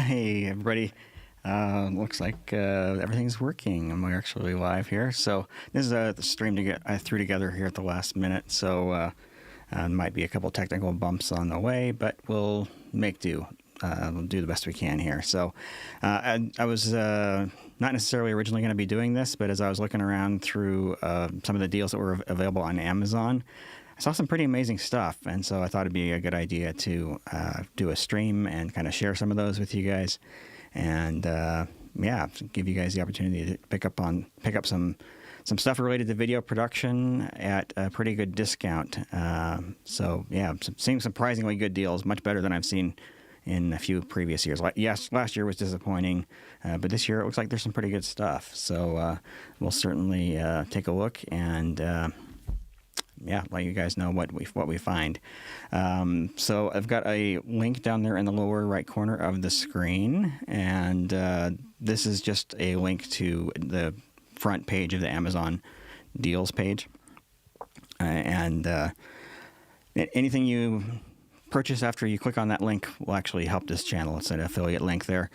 Hey, everybody. Looks like everything's working. I'm actually live here. So this is the stream I threw together here at the last minute. So might be a couple technical bumps on the way, but we'll make do. We'll do the best we can here. So I was not necessarily originally going to be doing this, but as I was looking around through some of the deals that were available on Amazon, I saw some pretty amazing stuff, and so I thought it'd be a good idea to do a stream and kind of share some of those with you guys, and yeah, give you guys the opportunity to pick up some stuff related to video production at a pretty good discount. So yeah, seeing surprisingly good deals, much better than I've seen in a few previous years. Yes, last year was disappointing, but this year it looks like there's some pretty good stuff. So we'll certainly take a look and. Yeah, let you guys know what we find. So I've got a link down there in the lower right corner of the screen, and this is just a link to the front page of the Amazon deals page. And anything you purchase after you click on that link will actually help this channel. It's an affiliate link there,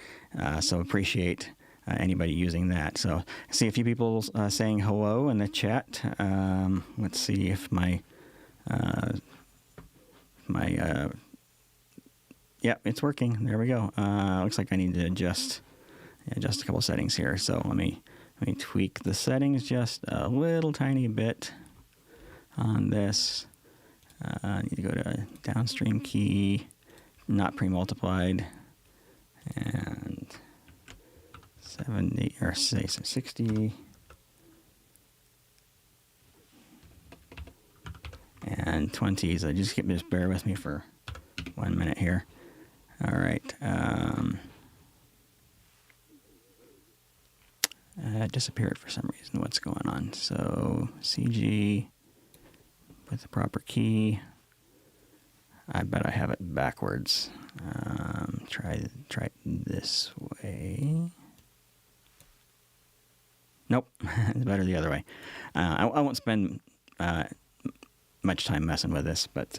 so appreciate anybody using that. So I see a few people saying hello in the chat. Let's see if yeah, it's working. There we go. Looks like I need to adjust a couple of settings here. So let me tweak the settings just a little tiny bit on this. I need to go to downstream key, not pre-multiplied, and 70 or say 60 and 20. So just bear with me for 1 minute here. All right. It disappeared for some reason. What's going on? So CG with the proper key. I bet I have it backwards. Try it this way. Nope, it's better the other way. I won't spend much time messing with this, but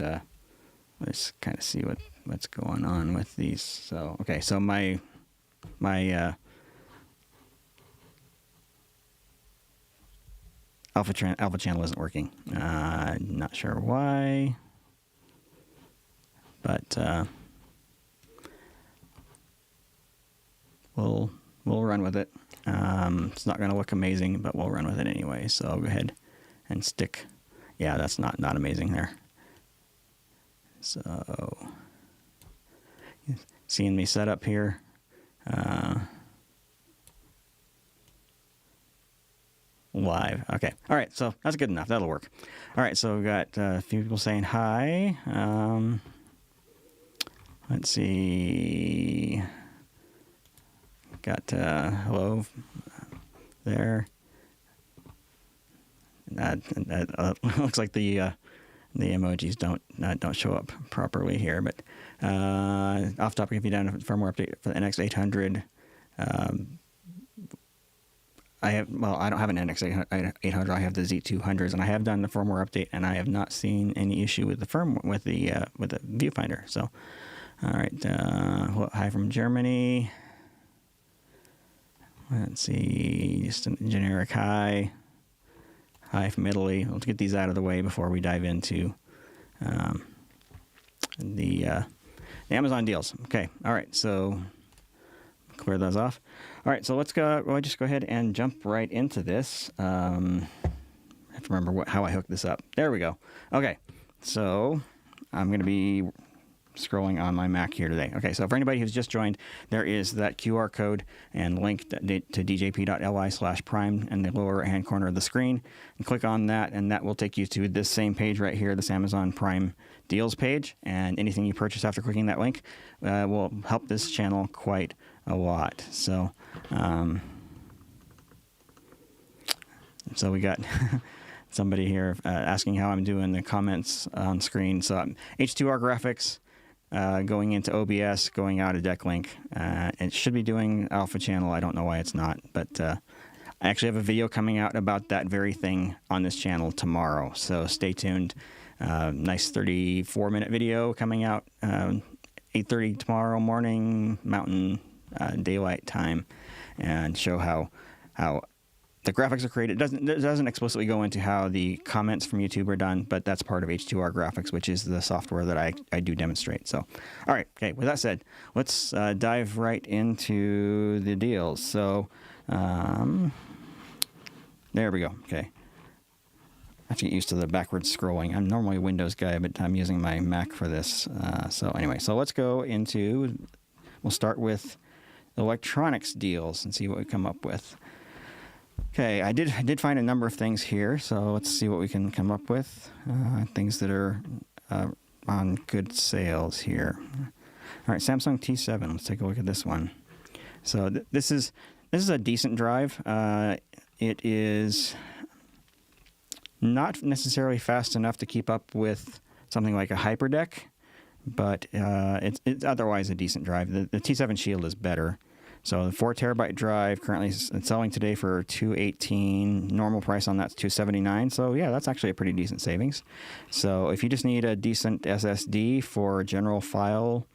let's kind of see what's going on with these. So okay, so my alpha channel isn't working. Not sure why, but we'll run with it. It's not going to look amazing, but we'll run with it anyway. So I'll go ahead and stick. Yeah, that's not amazing there. So seeing me set up here. Live. Okay. All right. So that's good enough. That'll work. All right. So we've got a few people saying hi. Let's see. Got hello there. Looks like the emojis don't show up properly here. But off topic, if you down a firmware update for the NX800, I don't have an NX800. I have the Z200s, and I have done the firmware update, and I have not seen any issue with the viewfinder. So, all right. Hi from Germany. Let's see, just a generic hi. Hi from Italy. Let's get these out of the way before we dive into the Amazon deals. Okay, all right, so clear those off. All right, so let's go. Well, just go ahead and jump right into this. I have to remember how I hooked this up. There we go. Okay, so I'm going to be scrolling on my Mac here today. Okay, so for anybody who's just joined, there is that QR code and link to djp.li/prime in the lower hand corner of the screen. And click on that, and that will take you to this same page right here, this Amazon Prime deals page. And anything you purchase after clicking that link will help this channel quite a lot. So, so we got somebody here asking how I'm doing, the comments on screen. So H2R graphics. Going into OBS, going out of DeckLink. It should be doing Alpha Channel. I don't know why it's not, but I actually have a video coming out about that very thing on this channel tomorrow. So stay tuned. Nice 34-minute video coming out 8:30 tomorrow morning Mountain daylight time and show how the graphics are created. It doesn't explicitly go into how the comments from YouTube are done, but that's part of H2R Graphics, which is the software that I do demonstrate. So, all right, okay, with that said, let's dive right into the deals. So, there we go, okay. I have to get used to the backwards scrolling. I'm normally a Windows guy, but I'm using my Mac for this. So anyway, so let's go into, we'll start with electronics deals and see what we come up with. Okay, I did find a number of things here, so let's see what we can come up with. Things that are on good sales here. All right, Samsung T7. Let's take a look at this one. So this is a decent drive. It is not necessarily fast enough to keep up with something like a HyperDeck, but it's otherwise a decent drive. The T7 Shield is better. So the 4 terabyte drive currently is selling today for $218. Normal price on that's $279. So yeah, that's actually a pretty decent savings. So if you just need a decent SSD for general file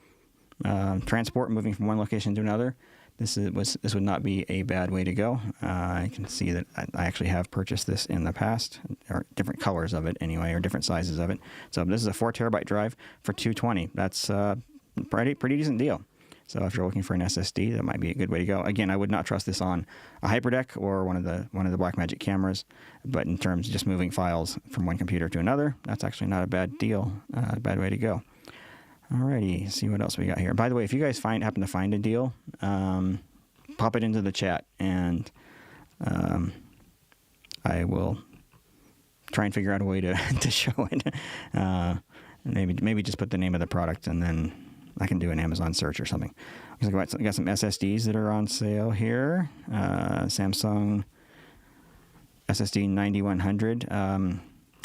transport, moving from one location to another, this would not be a bad way to go. I can see that I actually have purchased this in the past, or different colors of it anyway, or different sizes of it. So this is a 4 terabyte drive for $220. That's a pretty decent deal. So if you're looking for an SSD, that might be a good way to go. Again, I would not trust this on a HyperDeck or one of the Blackmagic cameras, but in terms of just moving files from one computer to another, that's actually not a bad deal, a bad way to go. Alrighty, see what else we got here. By the way, if you guys happen to find a deal, pop it into the chat, and I will try and figure out a way to show it. Maybe just put the name of the product, and then I can do an Amazon search or something. I got some SSDs that are on sale here. Samsung SSD 9100.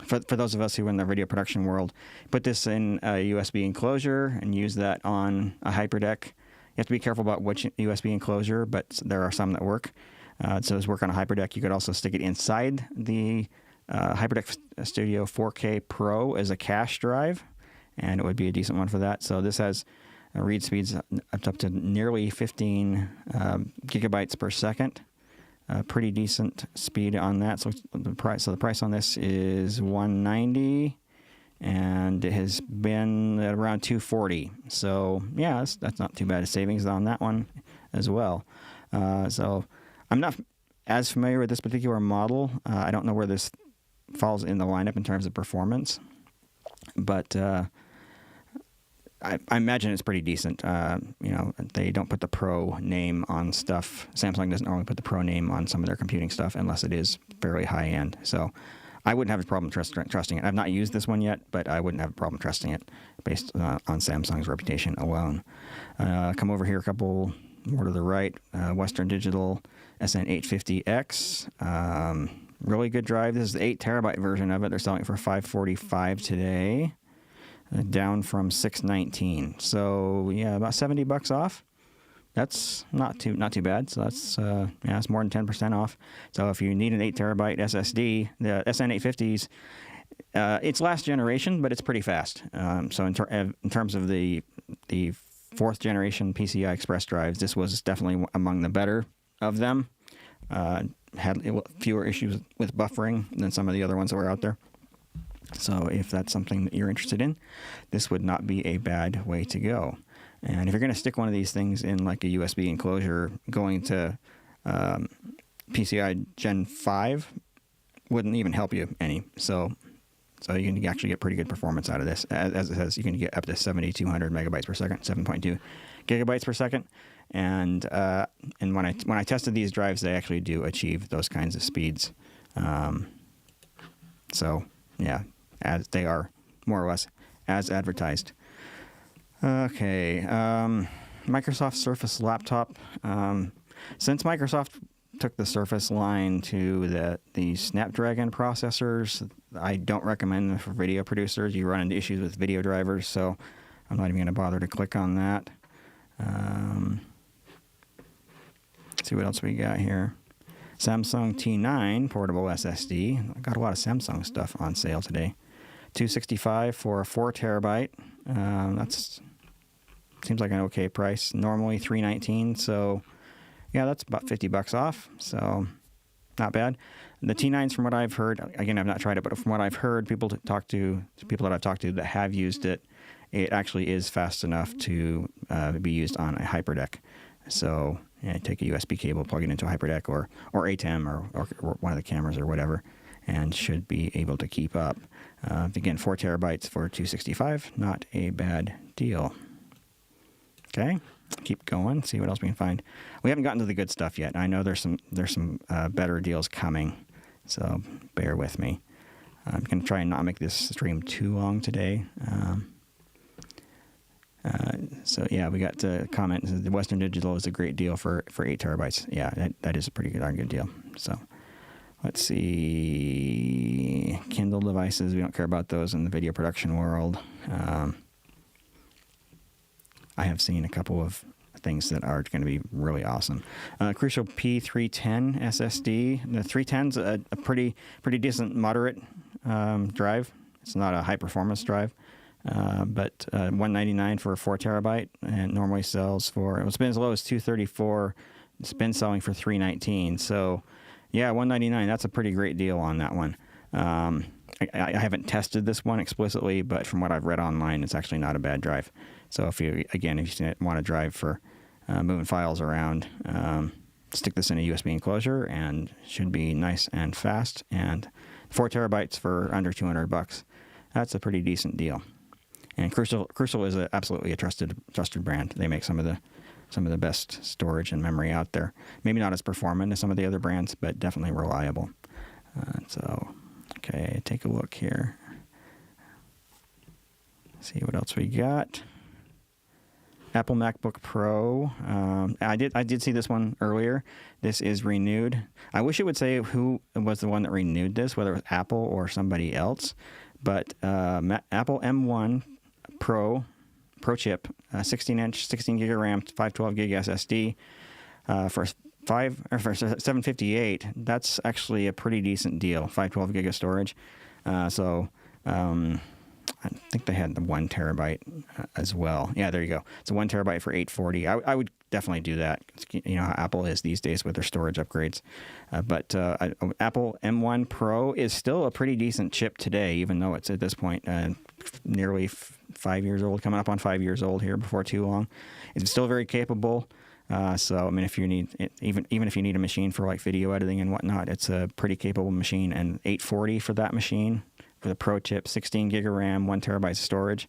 For those of us who are in the video production world, put this in a USB enclosure and use that on a HyperDeck. You have to be careful about which USB enclosure, but there are some that work. So this work on a HyperDeck. You could also stick it inside the HyperDeck Studio 4K Pro as a cache drive, and it would be a decent one for that. So this has read speeds up to nearly 15 gigabytes per second. Pretty decent speed on that. So the price on this is $190, and it has been at around $240. So yeah, that's not too bad a savings on that one as well. So I'm not as familiar with this particular model. I don't know where this falls in the lineup in terms of performance, but I imagine it's pretty decent. They don't put the Pro name on stuff. Samsung doesn't normally put the Pro name on some of their computing stuff unless it is fairly high end. So I wouldn't have a problem trusting it. I've not used this one yet, but I wouldn't have a problem trusting it based on Samsung's reputation alone. Come over here a couple more to the right. Western Digital SN850X. Really good drive. This is the 8 terabyte version of it. They're selling it for $545 today. Down from $619. So yeah, about $70 off. That's not too bad. So that's it's more than 10% off. So if you need an 8 terabyte SSD, the SN850s, it's last generation, but it's pretty fast. So in terms of the 4th generation PCI Express drives, this was definitely among the better of them. Had fewer issues with buffering than some of the other ones that were out there. So if that's something that you're interested in, this would not be a bad way to go. And if you're going to stick one of these things in like a USB enclosure, going to PCI Gen 5 wouldn't even help you any. So you can actually get pretty good performance out of this. As it says, you can get up to 7,200 megabytes per second, 7.2 gigabytes per second. And when I tested these drives, they actually do achieve those kinds of speeds. So yeah, as they are more or less as advertised. Okay, Microsoft Surface laptop. Since Microsoft took the Surface line to the Snapdragon processors, I don't recommend them for video producers. You run into issues with video drivers, so I'm not even going to bother to click on that. Let's see what else we got here. Samsung T9 portable SSD. I got a lot of Samsung stuff on sale today. $265 for a 4 terabyte. That's seems like an okay price. Normally $319, so yeah, that's about $50 off. So not bad. The T9s, from what I've heard, again, I've not tried it, but from what I've heard, people that I've talked to that have used it, it actually is fast enough to be used on a HyperDeck. So take a USB cable, plug it into a HyperDeck or ATEM or one of the cameras or whatever, and should be able to keep up. Again, 4 terabytes for $265, not a bad deal. Okay, keep going, see what else we can find. We haven't gotten to the good stuff yet. I know there's some better deals coming, so bear with me. I'm going to try and not make this stream too long today. So yeah, we got a comment. The Western Digital is a great deal for 8 terabytes. Yeah, that is a pretty darn good deal. So let's see. Kindle devices, we don't care about those in the video production world. I have seen a couple of things that are going to be really awesome. Crucial P310 SSD. The 310's a pretty decent moderate drive. It's not a high performance drive, but $199 for a 4 terabyte, and normally sells for, it's been as low as $234. It's been selling for $319. So yeah, $199. That's a pretty great deal on that one. I haven't tested this one explicitly, but from what I've read online, it's actually not a bad drive. So if you want to drive for moving files around, stick this in a USB enclosure and should be nice and fast. And 4 terabytes for under $200. That's a pretty decent deal. And Crucial is absolutely a trusted brand. They make some of the best storage and memory out there. Maybe not as performant as some of the other brands, but definitely reliable. Okay, take a look here. See what else we got. Apple MacBook Pro. I did see this one earlier. This is renewed. I wish it would say who was the one that renewed this, whether it was Apple or somebody else. But Apple M1 Pro chip, 16-inch, 16 gig of RAM, 512 gig SSD for $758. That's actually a pretty decent deal. 512 gig of storage. I think they had the 1 terabyte as well. Yeah, there you go. It's a 1 terabyte for $840. I would definitely do that. You know how Apple is these days with their storage upgrades. But Apple M1 Pro is still a pretty decent chip today, even though it's at this point nearly 5 years old, coming up on 5 years old here before too long. It's still very capable. So I mean, if you need even if you need a machine for like video editing and whatnot, it's a pretty capable machine. And $840 for that machine. For the Pro chip, 16 gig of RAM, 1 terabyte of storage.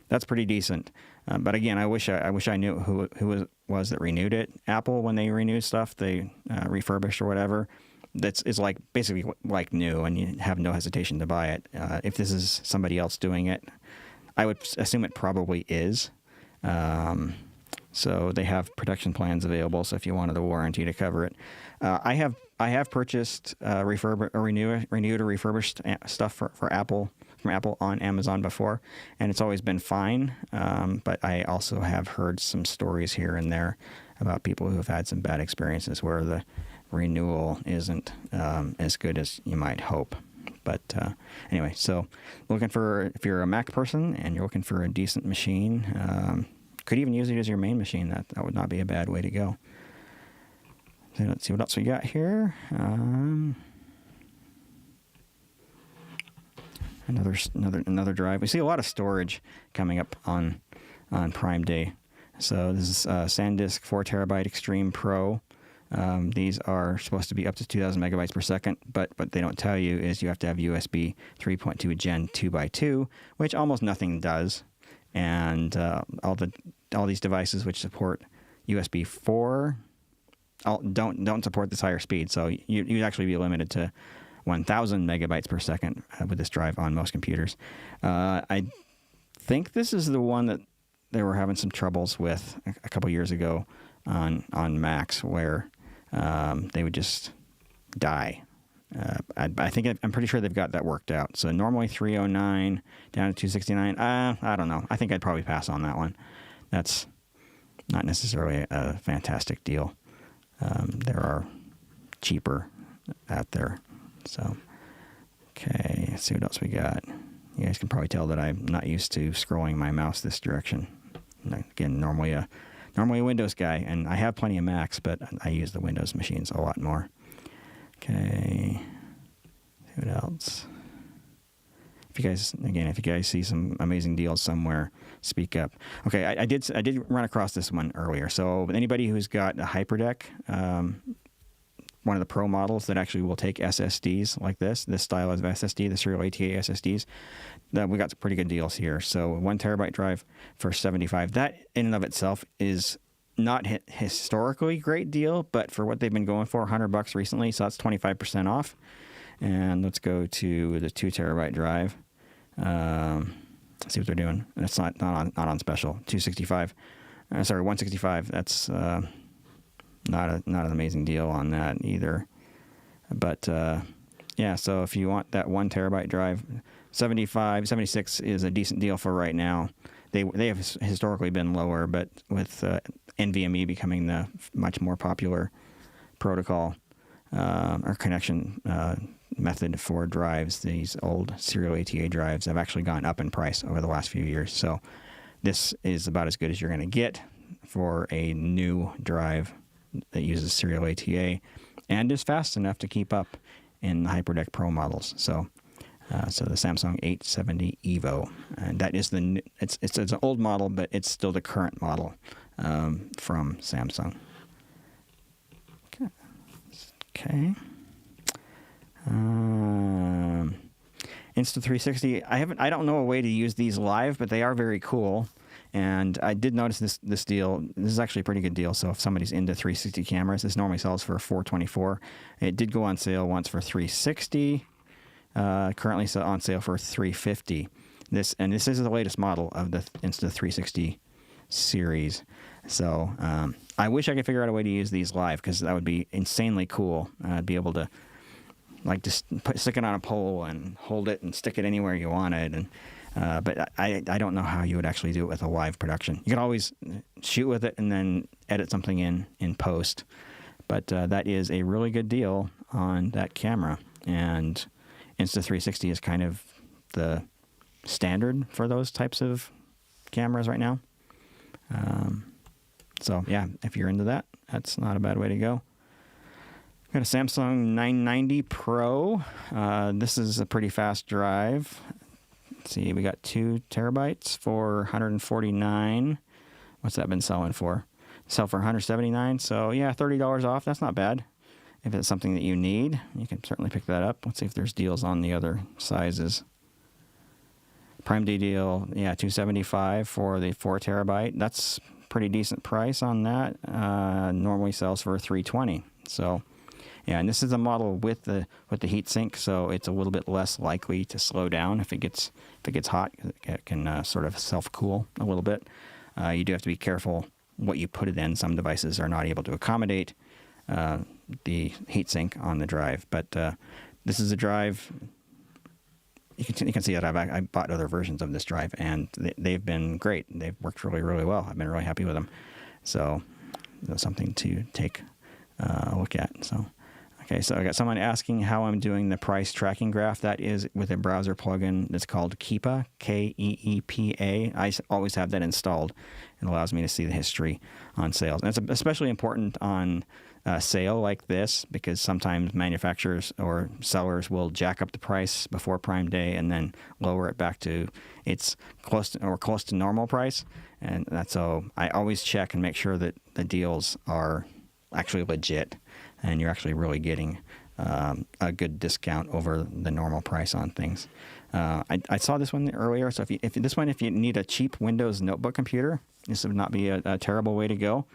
That's pretty decent. But again, I wish I knew who it was that renewed it. Apple, when they renew stuff, they refurbish or whatever. It's like basically like new, and you have no hesitation to buy it. If this is somebody else doing it, I would assume it probably is. So they have production plans available. So if you wanted the warranty to cover it, I have purchased renewed or refurbished stuff for Apple from Apple on Amazon before, and it's always been fine. But I also have heard some stories here and there about people who have had some bad experiences where the renewal isn't as good as you might hope. But anyway, so if you're a Mac person and you're looking for a decent machine, could even use it as your main machine. That would not be a bad way to go. So let's see what else we got here. Another drive. We see a lot of storage coming up on Prime Day. So this is SanDisk 4 terabyte Extreme Pro. These are supposed to be up to 2,000 megabytes per second, but what they don't tell you is you have to have USB 3.2 Gen 2x2, which almost nothing does. And all these devices which support USB 4 don't support this higher speed. So you'd actually be limited to 1,000 megabytes per second with this drive on most computers. I think this is the one that they were having some troubles with a couple years ago on Macs, where they would just die. I'm pretty sure they've got that worked out. So normally 309 down to 269. I don't know. I think I'd probably pass on that one. That's not necessarily a fantastic deal. There are cheaper out there. So, okay, let's see what else we got. You guys can probably tell that I'm not used to scrolling my mouse this direction. again, normally a Windows guy, and I have plenty of Macs, but I use the Windows machines a lot more. Okay, what else? If you guys see some amazing deals somewhere, speak up. Okay, I did run across this one earlier. So anybody who's got a HyperDeck, one of the Pro models that actually will take SSDs like this style of SSD, the serial ATA SSDs, we got some pretty good deals here. So 1 terabyte drive for $75. That in and of itself is not historically great deal, but for what they've been going for, $100 recently, so that's 25% off. And let's go to the 2 terabyte drive. See what they're doing. And it's not on special. 165. That's not an amazing deal on that either. But yeah, so if you want that 1 terabyte drive, 76 is a decent deal for right now. They have historically been lower, but with NVMe becoming the much more popular protocol or connection method for drives, these old serial ATA drives have actually gone up in price over the last few years. So this is about as good as you're going to get for a new drive that uses serial ATA and is fast enough to keep up in the HyperDeck Pro models. So so the Samsung 870 EVO, and that is it's an old model, but it's still the current model from Samsung. Okay. Insta360. I don't know a way to use these live, but they are very cool. And I did notice this deal. This is actually a pretty good deal. So if somebody's into 360 cameras, this normally sells for $424. It did go on sale once for $360. Currently on sale for $350. This is the latest model of the Insta360 series. So I wish I could figure out a way to use these live, because that would be insanely cool. I'd be able to just stick it on a pole and hold it and stick it anywhere you wanted. And but I don't know how you would actually do it with a live production. You could always shoot with it and then edit something in post. But that is a really good deal on that camera. And Insta360 is kind of the standard for those types of cameras right now. So yeah, if you're into that, that's not a bad way to go. Got a Samsung 990 Pro. This is a pretty fast drive. Let's see, we got 2 terabytes for $149. What's that been selling for? Sell for $179. So yeah, $30 off. That's not bad. If it's something that you need, you can certainly pick that up. Let's see if there's deals on the other sizes. Prime Day deal, yeah, $275 for the 4 terabyte. That's pretty decent price on that. Normally sells for $320. So yeah, and this is a model with the heat sink, so it's a little bit less likely to slow down if it gets hot. It can sort of self-cool a little bit. You do have to be careful what you put it in. Some devices are not able to accommodate the heat sink on the drive, but this is a drive. You can see that I bought other versions of this drive, and they've been great. They've worked really, really well. I've been really happy with them. So that's something to take a look at. So. Okay, so I got someone asking how I'm doing the price tracking graph. That is with a browser plugin that's called Keepa, Keepa. I always have that installed. It allows me to see the history on sales. And it's especially important on sale like this, because sometimes manufacturers or sellers will jack up the price before Prime Day and then lower it back to its close to normal price. And so I always check and make sure that the deals are actually legit, and you're actually really getting a good discount over the normal price on things. I saw this one earlier, so if you need a cheap Windows notebook computer, this would not be a terrible way to go.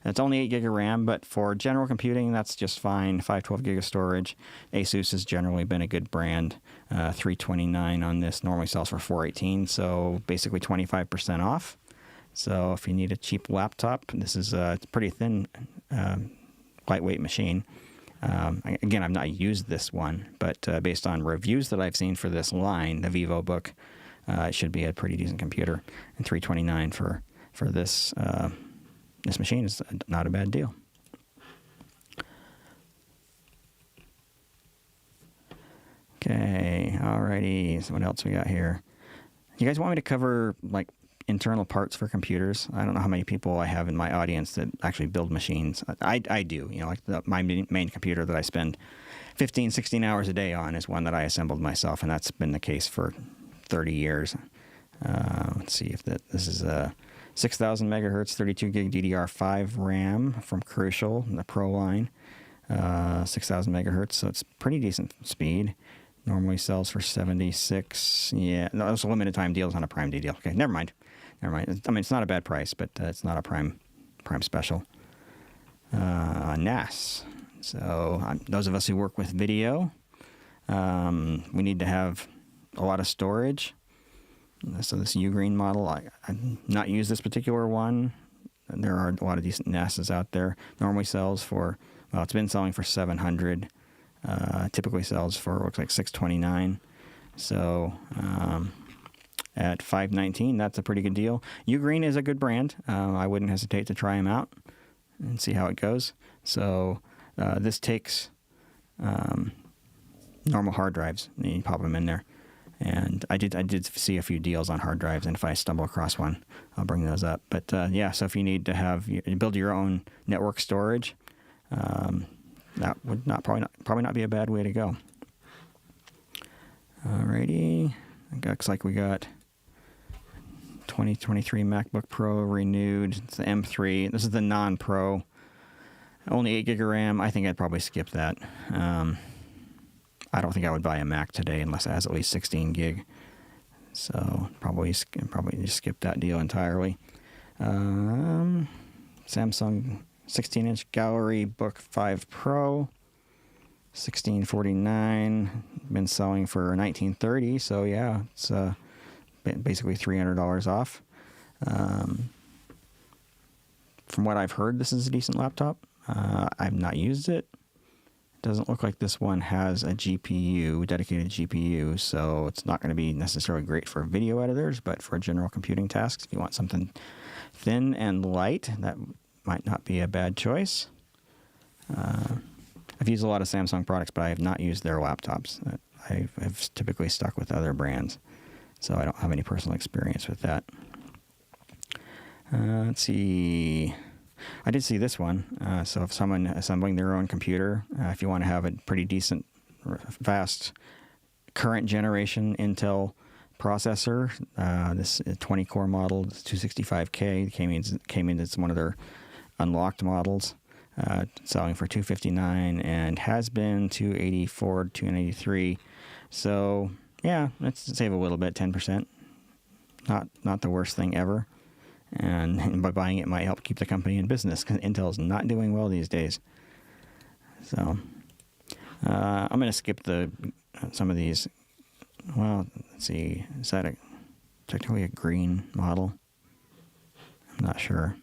It's only 8 gig of RAM, but for general computing, that's just fine. 512 gig of storage. Asus has generally been a good brand. $329 on this normally sells for $418, so basically 25% off. So if you need a cheap laptop, this is a pretty thin, lightweight machine. Again, I've not used this one, but based on reviews that I've seen for this line, the VivoBook, it should be a pretty decent computer. And $329 for this this machine is not a bad deal. Okay, alrighty. So what else we got here? You guys want me to cover like internal parts for computers. I don't know how many people I have in my audience that actually build machines. I do. Like my main computer that I spend 15, 16 hours a day on is one that I assembled myself, and that's been the case for 30 years. Let's see if this is a 6,000 megahertz, 32 gig DDR5 RAM from Crucial, the Pro line, 6,000 megahertz, so it's pretty decent speed. Normally sells for 76. Yeah, no, it's a limited time deals on a Prime Day deal. Okay, never mind. I mean, it's not a bad price, but it's not a Prime special. NAS. So those of us who work with video, we need to have a lot of storage. So this Ugreen model, I've not used this particular one. There are a lot of decent NASs out there. Normally sells for, well, it's been selling for $700. Typically sells for, looks like $629. So at $519, that's a pretty good deal. Ugreen is a good brand. I wouldn't hesitate to try them out and see how it goes. So this takes normal hard drives, and you pop them in there. And I did see a few deals on hard drives, and if I stumble across one, I'll bring those up. But yeah, so if you need to build your own network storage, that would probably not be a bad way to go. Alrighty, it looks like we got 2023 MacBook Pro renewed. It's the M3. This is the non-Pro. Only 8 gig of RAM. I think I'd probably skip that. I don't think I would buy a Mac today unless it has at least 16 gig. So probably just skip that deal entirely. Samsung 16-inch Gallery Book 5 Pro, $1649. Been selling for $1930. So yeah, it's basically $300 off. From what I've heard, this is a decent laptop. I've not used it. Doesn't look like this one has a dedicated GPU, so it's not going to be necessarily great for video editors, but for general computing tasks, if you want something thin and light, that might not be a bad choice. I've used a lot of Samsung products, but I have not used their laptops. I've typically stuck with other brands, so I don't have any personal experience with that. Let's see. I did see this one. So if someone assembling their own computer, if you want to have a pretty decent, fast, current generation Intel processor, this 20-core model, 265K, came in as one of their unlocked models, selling for $259 and has been $284, $283. So yeah, let's save a little bit, 10%. Not the worst thing ever. And by buying it might help keep the company in business, because Intel's not doing well these days. So I'm going to skip some of these. Well, let's see. Is that technically a green model? I'm not sure.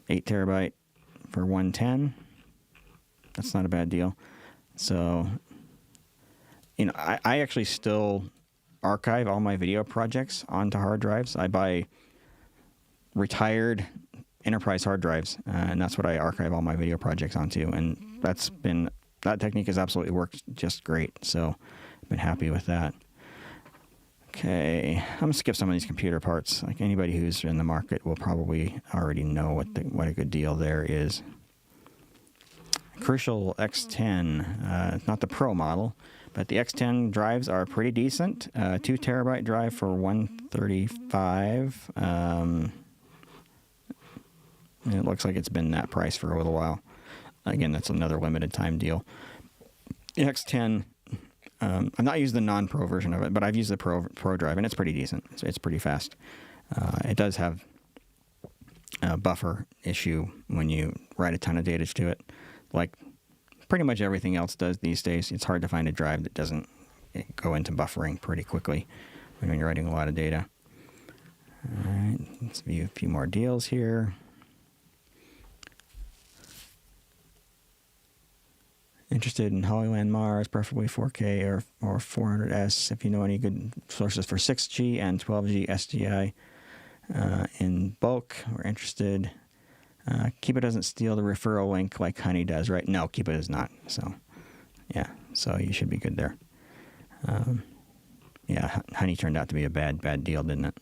8 terabyte for $110. That's not a bad deal. So, I actually still archive all my video projects onto hard drives. I buy retired enterprise hard drives, and that's what I archive all my video projects onto. And that technique has absolutely worked just great. So I've been happy with that. Okay, I'm gonna skip some of these computer parts. Like anybody who's in the market will probably already know what a good deal there is. Crucial X10, not the Pro model, but the X10 drives are pretty decent. 2 terabyte drive for $135. It looks like it's been that price for a little while. Again, that's another limited time deal. The X10, I've not used the non-Pro version of it, but I've used the Pro drive, and it's pretty decent. It's pretty fast. It does have a buffer issue when you write a ton of data to it. Like pretty much everything else does these days. It's hard to find a drive that doesn't go into buffering pretty quickly when you're writing a lot of data. All right, let's view a few more deals here. Interested in Hollyland Mars, preferably 4K or 400S, if you know any good sources for 6G and 12G SDI in bulk. We're interested. Keepa doesn't steal the referral link like Honey does, right? No, Keepa does not. So, yeah, so you should be good there. Yeah, Honey turned out to be a bad deal, didn't it?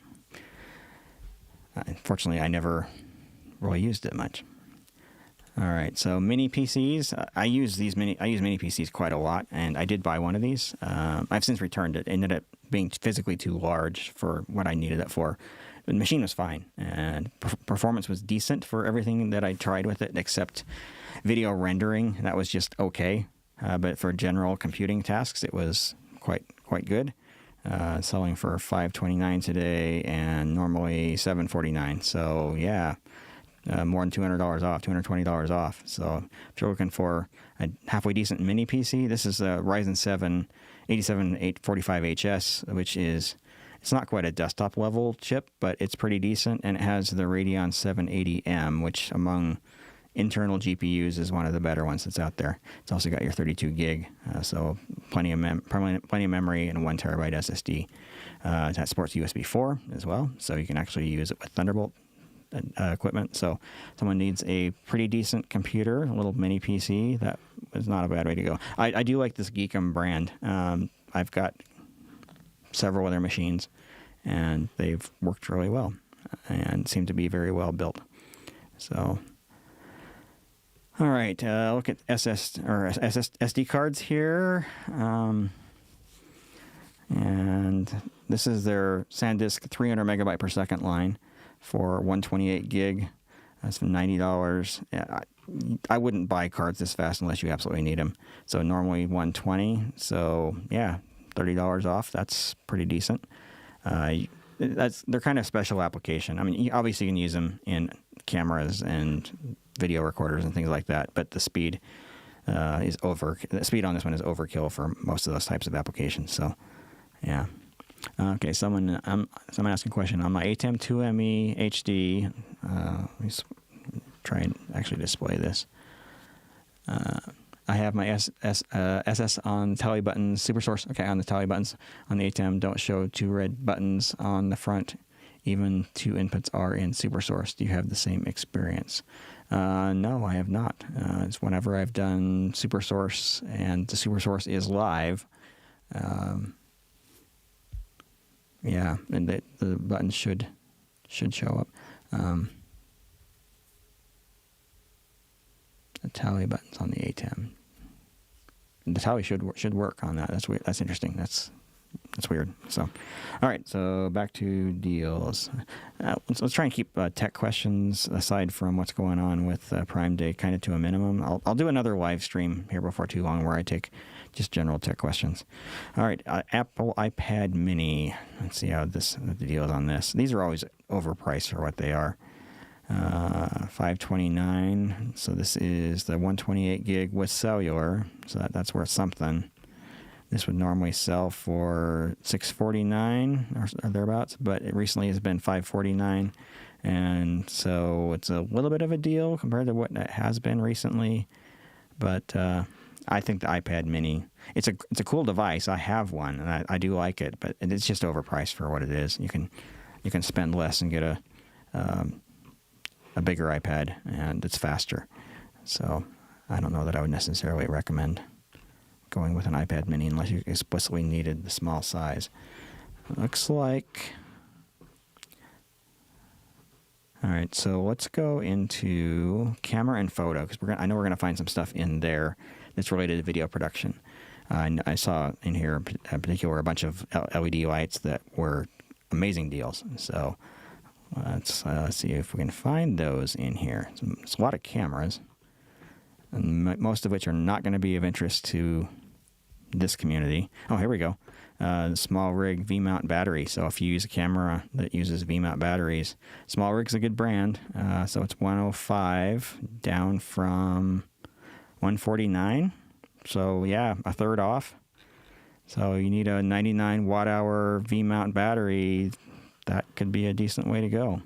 Unfortunately, I never really used it much. All right, so mini PCs. I use mini PCs quite a lot, and I did buy one of these. I've since returned it. It ended up being physically too large for what I needed it for. The machine was fine, and performance was decent for everything that I tried with it, except video rendering. That was just okay, but for general computing tasks, it was quite good. Selling for $529 today, and normally $749. So yeah. More than $200 off, $220 off. So if you're looking for a halfway decent mini PC, this is a Ryzen 7 87845HS, which is, it's not quite a desktop level chip, but it's pretty decent, and it has the Radeon 780M, which among internal GPUs is one of the better ones that's out there. It's also got your 32 gig, so plenty of memory and a 1 terabyte SSD. It supports USB 4 as well, so you can actually use it with Thunderbolt equipment. So someone needs a pretty decent computer, a little mini PC, that is not a bad way to go. I do like this Geekum brand. I've got several other machines, and they've worked really well and seem to be very well built. So, all right, look at SSD cards here. And this is their SanDisk 300 megabyte per second line for 128 gig. That's $90. I wouldn't buy cards this fast unless you absolutely need them. So normally 120. So yeah, $30 off. That's pretty decent. They're kind of special application. I mean, obviously you can use them in cameras and video recorders and things like that, but the speed on this one is overkill for most of those types of applications. So yeah. Okay, someone asking a question on my ATEM 2ME HD. Let me try and actually display this. I have my SS on tally buttons, super source. Okay, on the tally buttons on the ATEM don't show 2 red buttons on the front. Even 2 inputs are in super source. Do you have the same experience? No, I have not. It's whenever I've done super source and the super source is live. Yeah, and the buttons should show up. The tally buttons on the ATEM. The tally should work on that. That's weird. That's interesting. That's weird. So, all right. So back to deals. Let's try and keep tech questions aside from what's going on with Prime Day kind of to a minimum. I'll do another live stream here before too long where I take just general tech questions. All right. Apple iPad Mini. Let's see how the deal is on this. These are always overpriced for what they are. $529. So this is the 128 gig with cellular. So that's worth something. This would normally sell for $649 or thereabouts, but it recently has been $549, and so it's a little bit of a deal compared to what it has been recently. But I think the iPad Mini, it's a cool device. I have one, and I do like it, but it's just overpriced for what it is. You can spend less and get a bigger iPad, and it's faster. So I don't know that I would necessarily recommend going with an iPad Mini unless you explicitly needed the small size. Looks like... All right, so let's go into camera and photo, because I know we're going to find some stuff in there that's related to video production. I saw in here in particular a bunch of LED lights that were amazing deals. So let's see if we can find those in here. It's a lot of cameras, and most of which are not going to be of interest to this community. Oh, here we go. The Small Rig V-mount battery. So if you use a camera that uses V-mount batteries, Small Rig's a good brand. So it's $105 down from $149. So yeah, a third off. So you need a 99 watt-hour V-mount battery. That could be a decent way to go.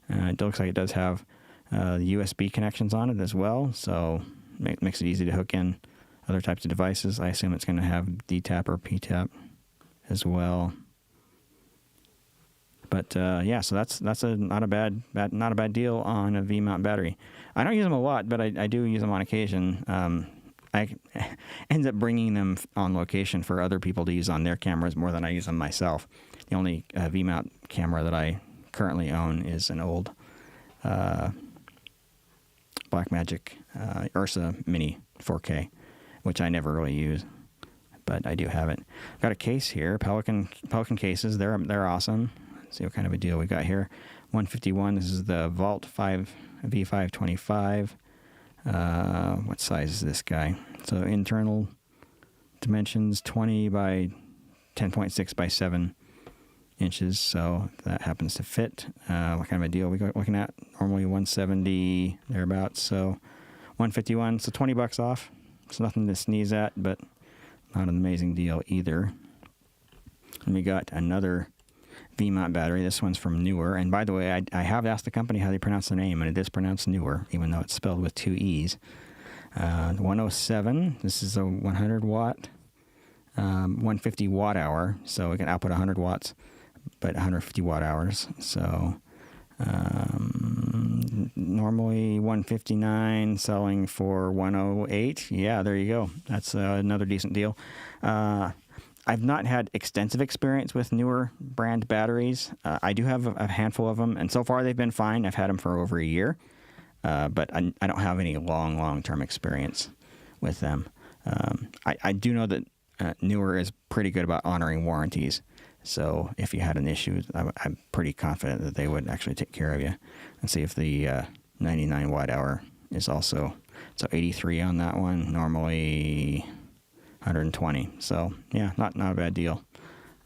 It looks like it does have USB connections on it as well, so it makes it easy to hook in other types of devices. I assume it's going to have DTAP or PTAP as well. But yeah, so that's not a bad deal on a V-mount battery. I don't use them a lot, but I do use them on occasion. I end up bringing them on location for other people to use on their cameras more than I use them myself. The only V-mount camera that I currently own is an old Blackmagic Ursa Mini 4K, which I never really use, but I do have it. Got a case here, Pelican cases. They're awesome. Let's see what kind of a deal we got here. 151. This is the Vault 5 V525. What size is this guy? So internal dimensions 20 by 10.6 by 7 inches. So that happens to fit. What kind of a deal we got looking at? Normally 170 thereabouts. So 151. So $20 off. It's nothing to sneeze at, but not an amazing deal either. And we got another V-mount battery. This one's from Newer. And by the way, I have asked the company how they pronounce the name, and it is pronounced Newer, even though it's spelled with 2 E's. 107. This is a 100 watt, 150 watt hour. So we can output 100 watts, but 150 watt hours. So normally 159, selling for 108. Yeah, there you go. That's another decent deal. I've not had extensive experience with Newer brand batteries. I do have a handful of them, and so far they've been fine. I've had them for over a year, but I don't have any long-term experience with them. I do know that Newer is pretty good about honoring warranties. So if you had an issue, I'm pretty confident that they would actually take care of you. And see if the 99 watt hour is also, so 83 on that one, normally 120. So yeah, not a bad deal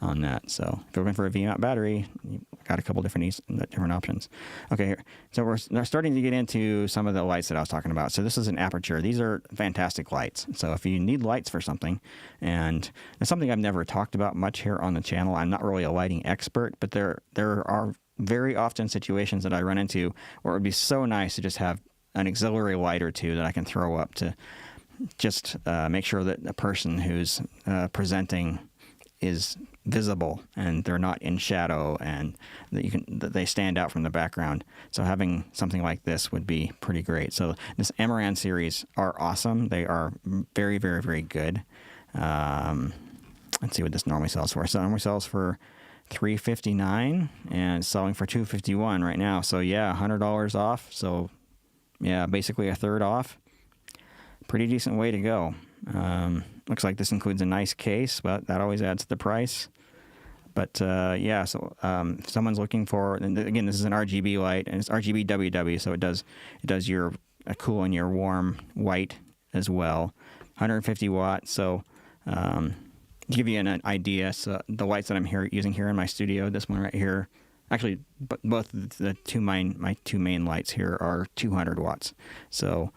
on that. So if you're looking for a V-mount battery, you've got a couple different options. Okay, so we're starting to get into some of the lights that I was talking about. So this is an aperture. These are fantastic lights. So if you need lights for something, and it's something I've never talked about much here on the channel. I'm not really a lighting expert, but there are very often situations that I run into where it would be so nice to just have an auxiliary light or two that I can throw up to just make sure that the person who's presenting is visible and they're not in shadow, and that they stand out from the background. So having something like this would be pretty great. So this Amaran series are awesome. They are very, very, very good. Let's see what this normally sells for. So it normally sells for $359 and selling for $251 right now. So yeah, $100 off. So yeah, basically a third off. Pretty decent way to go. Looks like this includes a nice case, but that always adds to the price. But yeah, so if someone's looking for, and again, this is an RGB light, and it's RGB WW, so it does your cool and your warm white as well. 150 watts. So to give you an idea, so the lights that I'm using here in my studio, this one right here, actually both my two main lights here are 200 watts. So.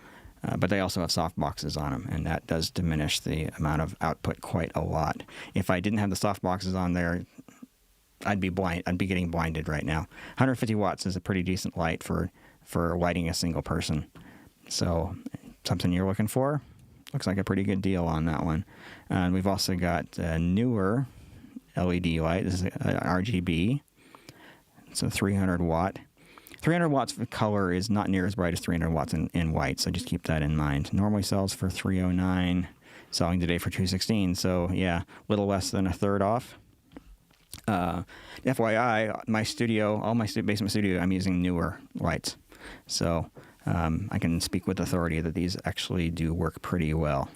But they also have soft boxes on them, and that does diminish the amount of output quite a lot. If I didn't have the soft boxes on there, I'd be getting blinded right now. 150 watts is a pretty decent light for lighting a single person. So something you're looking for? Looks like a pretty good deal on that one. And we've also got a Newer LED light. This is an RGB. It's a 300 watt. 300 watts of color is not near as bright as 300 watts in white, so just keep that in mind. Normally sells for $309, selling today for $216. So yeah, a little less than a third off. FYI, my studio, all my basement studio, I'm using Newer lights. So I can speak with authority that these actually do work pretty well.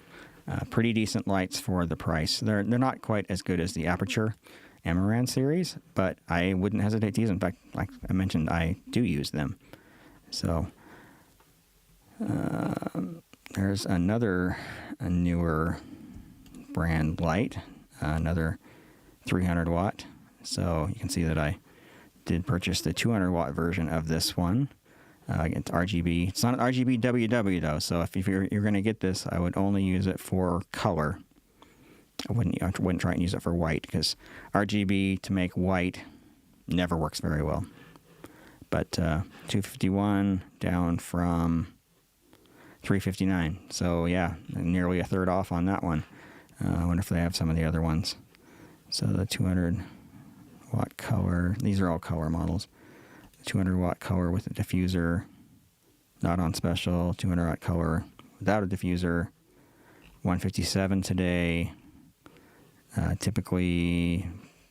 Pretty decent lights for the price. They're not quite as good as the Aperture Amaran series, but I wouldn't hesitate to use them. In fact, like I mentioned, I do use them. So there's a Newer brand light, another 300 watt. So you can see that I did purchase the 200 watt version of this one. It's RGB. It's not an RGB WW though, so if you're going to get this, I would only use it for color. I wouldn't try and use it for white, because RGB to make white never works very well. But 251 down from 359. So yeah, nearly a third off on that one. I wonder if they have some of the other ones. So the 200 watt color, these are all color models. 200 watt color with a diffuser, not on special. 200 watt color without a diffuser, 157 today. Typically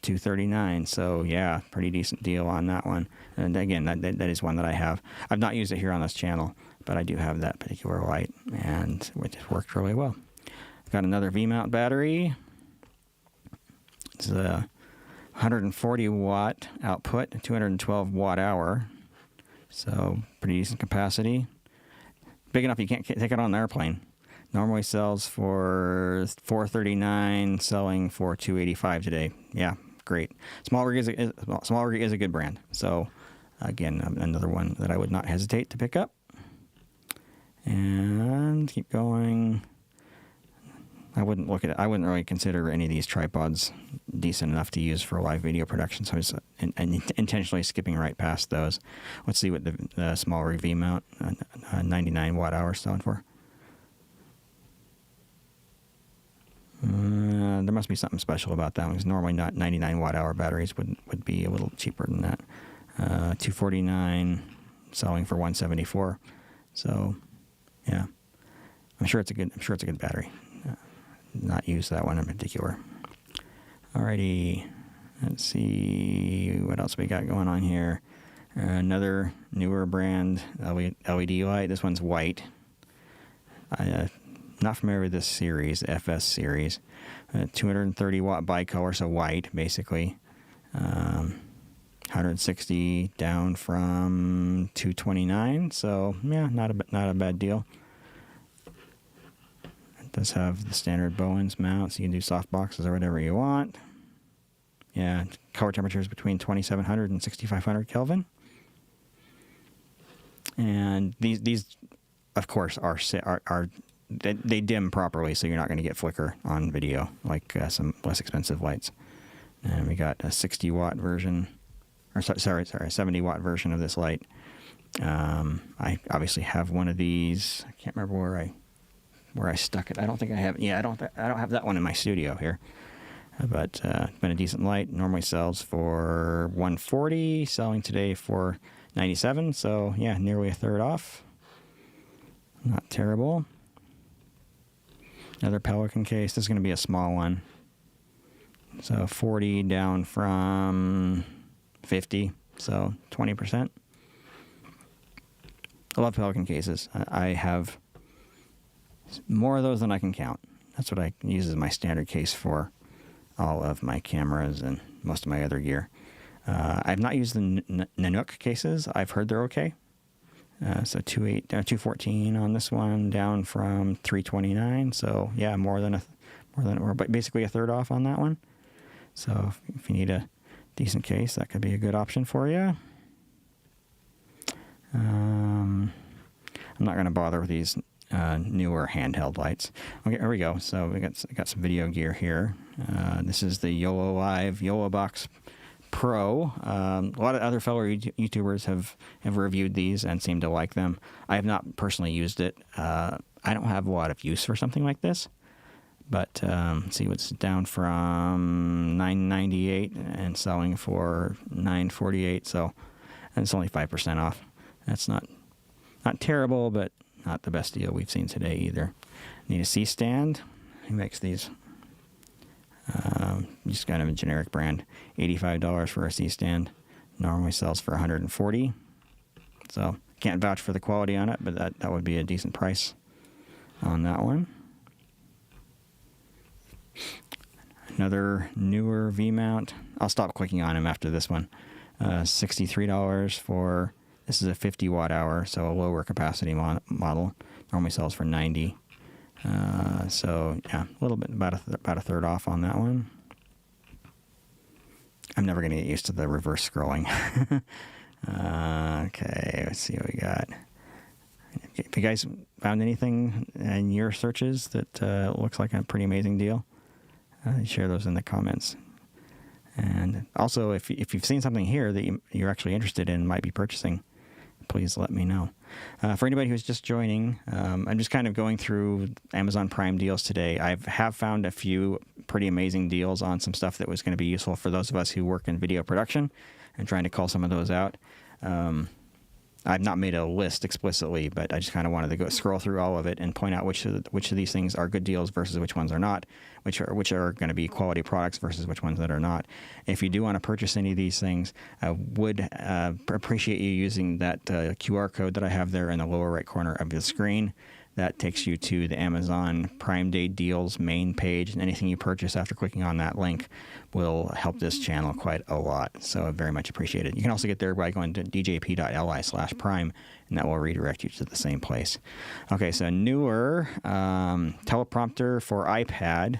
$239. So yeah, pretty decent deal on that one. And again, that is one that I have. I've not used it here on this channel, but I do have that particular light, and it worked really well. Got another V-mount battery. It's a 140 watt output, 212 watt hour. So pretty decent capacity. Big enough you can't take it on an airplane. Normally sells for $439, selling for $285 today. Yeah, great. Small Rig is a good brand. So again, another one that I would not hesitate to pick up. And keep going. I wouldn't really consider any of these tripods decent enough to use for live video production, so I was intentionally skipping right past those. Let's see what the Small Rig V mount, 99 watt hour, selling for. There must be something special about that one, because normally not 99 watt hour batteries would be a little cheaper than that. 249, selling for 174. So, yeah, I'm sure it's a good battery. Not use that one in particular. Alrighty, let's see what else we got going on here. Another newer brand LED light. This one's white. I'm not familiar with this series, FS series. 230 watt bicolor, so white basically. 160 down from 229. So yeah, not a bad deal. Does have the standard Bowens mount, so you can do soft boxes or whatever you want. Yeah, color temperatures between 2700 and 6500 Kelvin. And these of course, they dim properly, so you're not going to get flicker on video like some less expensive lights. And we got a 60 watt version, or sorry, a 70 watt version of this light. I obviously have one of these. I can't remember where I stuck it. I don't think I have. Yeah, I don't have that one in my studio here. But it's been a decent light. Normally sells for $140, selling today for $97. So yeah, nearly a third off. Not terrible. Another Pelican case. This is going to be a small one. So 40 down from 50. So 20%. I love Pelican cases. I have more of those than I can count. That's what I use as my standard case for all of my cameras and most of my other gear. I've not used the Nanook cases. I've heard they're okay. So 214 on this one, down from 329. So yeah, but basically a third off on that one. So if you need a decent case, that could be a good option for you. I'm not going to bother with these newer handheld lights. Okay, here we go. So we got some video gear here. This is the YOLO Live YOLO Box Pro. A lot of other fellow YouTubers have reviewed these and seem to like them. I have not personally used it. I don't have a lot of use for something like this. But let's see, what's down from $998 and selling for $948. So, and it's only 5% off. That's not terrible, but not the best deal we've seen today either. Need a C-stand. He makes these. Just kind of a generic brand. $85 for a C-stand. Normally sells for $140. So can't vouch for the quality on it, but that would be a decent price on that one. Another newer V-mount. I'll stop clicking on him after this one. $63 for, this is a 50 watt hour, so a lower capacity model. Normally sells for $90. So yeah, a little bit, about a third off on that one. I'm never going to get used to the reverse scrolling. Okay, let's see what we got. If you guys found anything in your searches that looks like a pretty amazing deal, share those in the comments. And also, if you've seen something here that you're actually interested in and might be purchasing, please let me know. For anybody who's just joining, I'm just kind of going through Amazon Prime deals today. I have found a few pretty amazing deals on some stuff that was going to be useful for those of us who work in video production, and trying to call some of those out. I've not made a list explicitly, but I just kind of wanted to go scroll through all of it and point out which of these things are good deals versus which ones are not, which are going to be quality products versus which ones that are not. If you do want to purchase any of these things, I would appreciate you using that QR code that I have there in the lower right corner of the screen. That takes you to the Amazon Prime Day deals main page, and anything you purchase after clicking on that link will help this channel quite a lot. So I very much appreciate it. You can also get there by going to djp.li/prime, and that will redirect you to the same place. Okay, so newer teleprompter for iPad.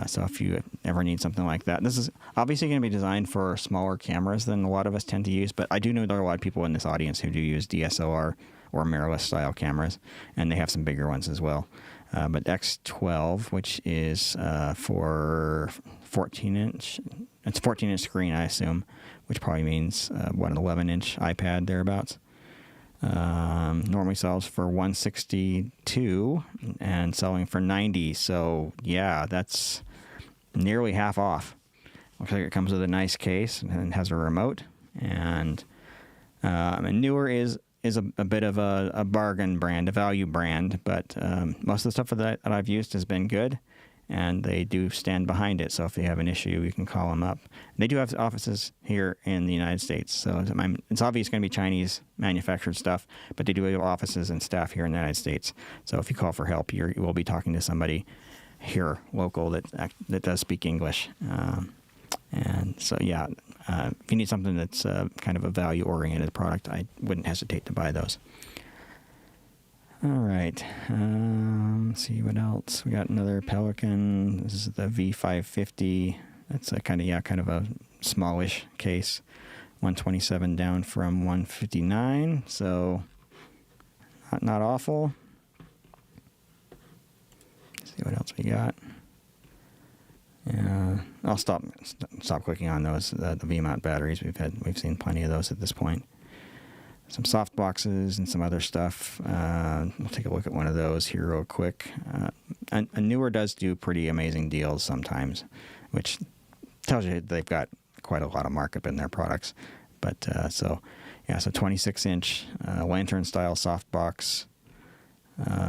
So if you ever need something like that, this is obviously going to be designed for smaller cameras than a lot of us tend to use, but I do know there are a lot of people in this audience who do use DSLR or mirrorless style cameras, and they have some bigger ones as well. But X12, which is for 14-inch, it's 14-inch screen, I assume, which probably means an 11-inch iPad thereabouts. Normally sells for $162 and selling for $90. So yeah, that's nearly half off. Looks like it comes with a nice case and has a remote. And newer is a bit of a bargain brand, a value brand, but most of the stuff that I've used has been good, and they do stand behind it. So if you have an issue, you can call them up. They do have offices here in the United States, so it's obvious going to be Chinese manufactured stuff, but they do have offices and staff here in the United States. So if you call for help, you will be talking to somebody here, local, that does speak English. And so, yeah, if you need something that's kind of a value-oriented product, I wouldn't hesitate to buy those. All right. Let's see what else. We got another Pelican. This is the V550. That's a kind of a smallish case. 127 down from 159, so not awful. Let's see what else we got. Yeah, I'll stop clicking on those. The V-mount batteries, we've seen plenty of those at this point. Some soft boxes and some other stuff. We'll take a look at one of those here real quick. A newer does do pretty amazing deals sometimes, which tells you they've got quite a lot of markup in their products. But so 26-inch lantern-style softbox.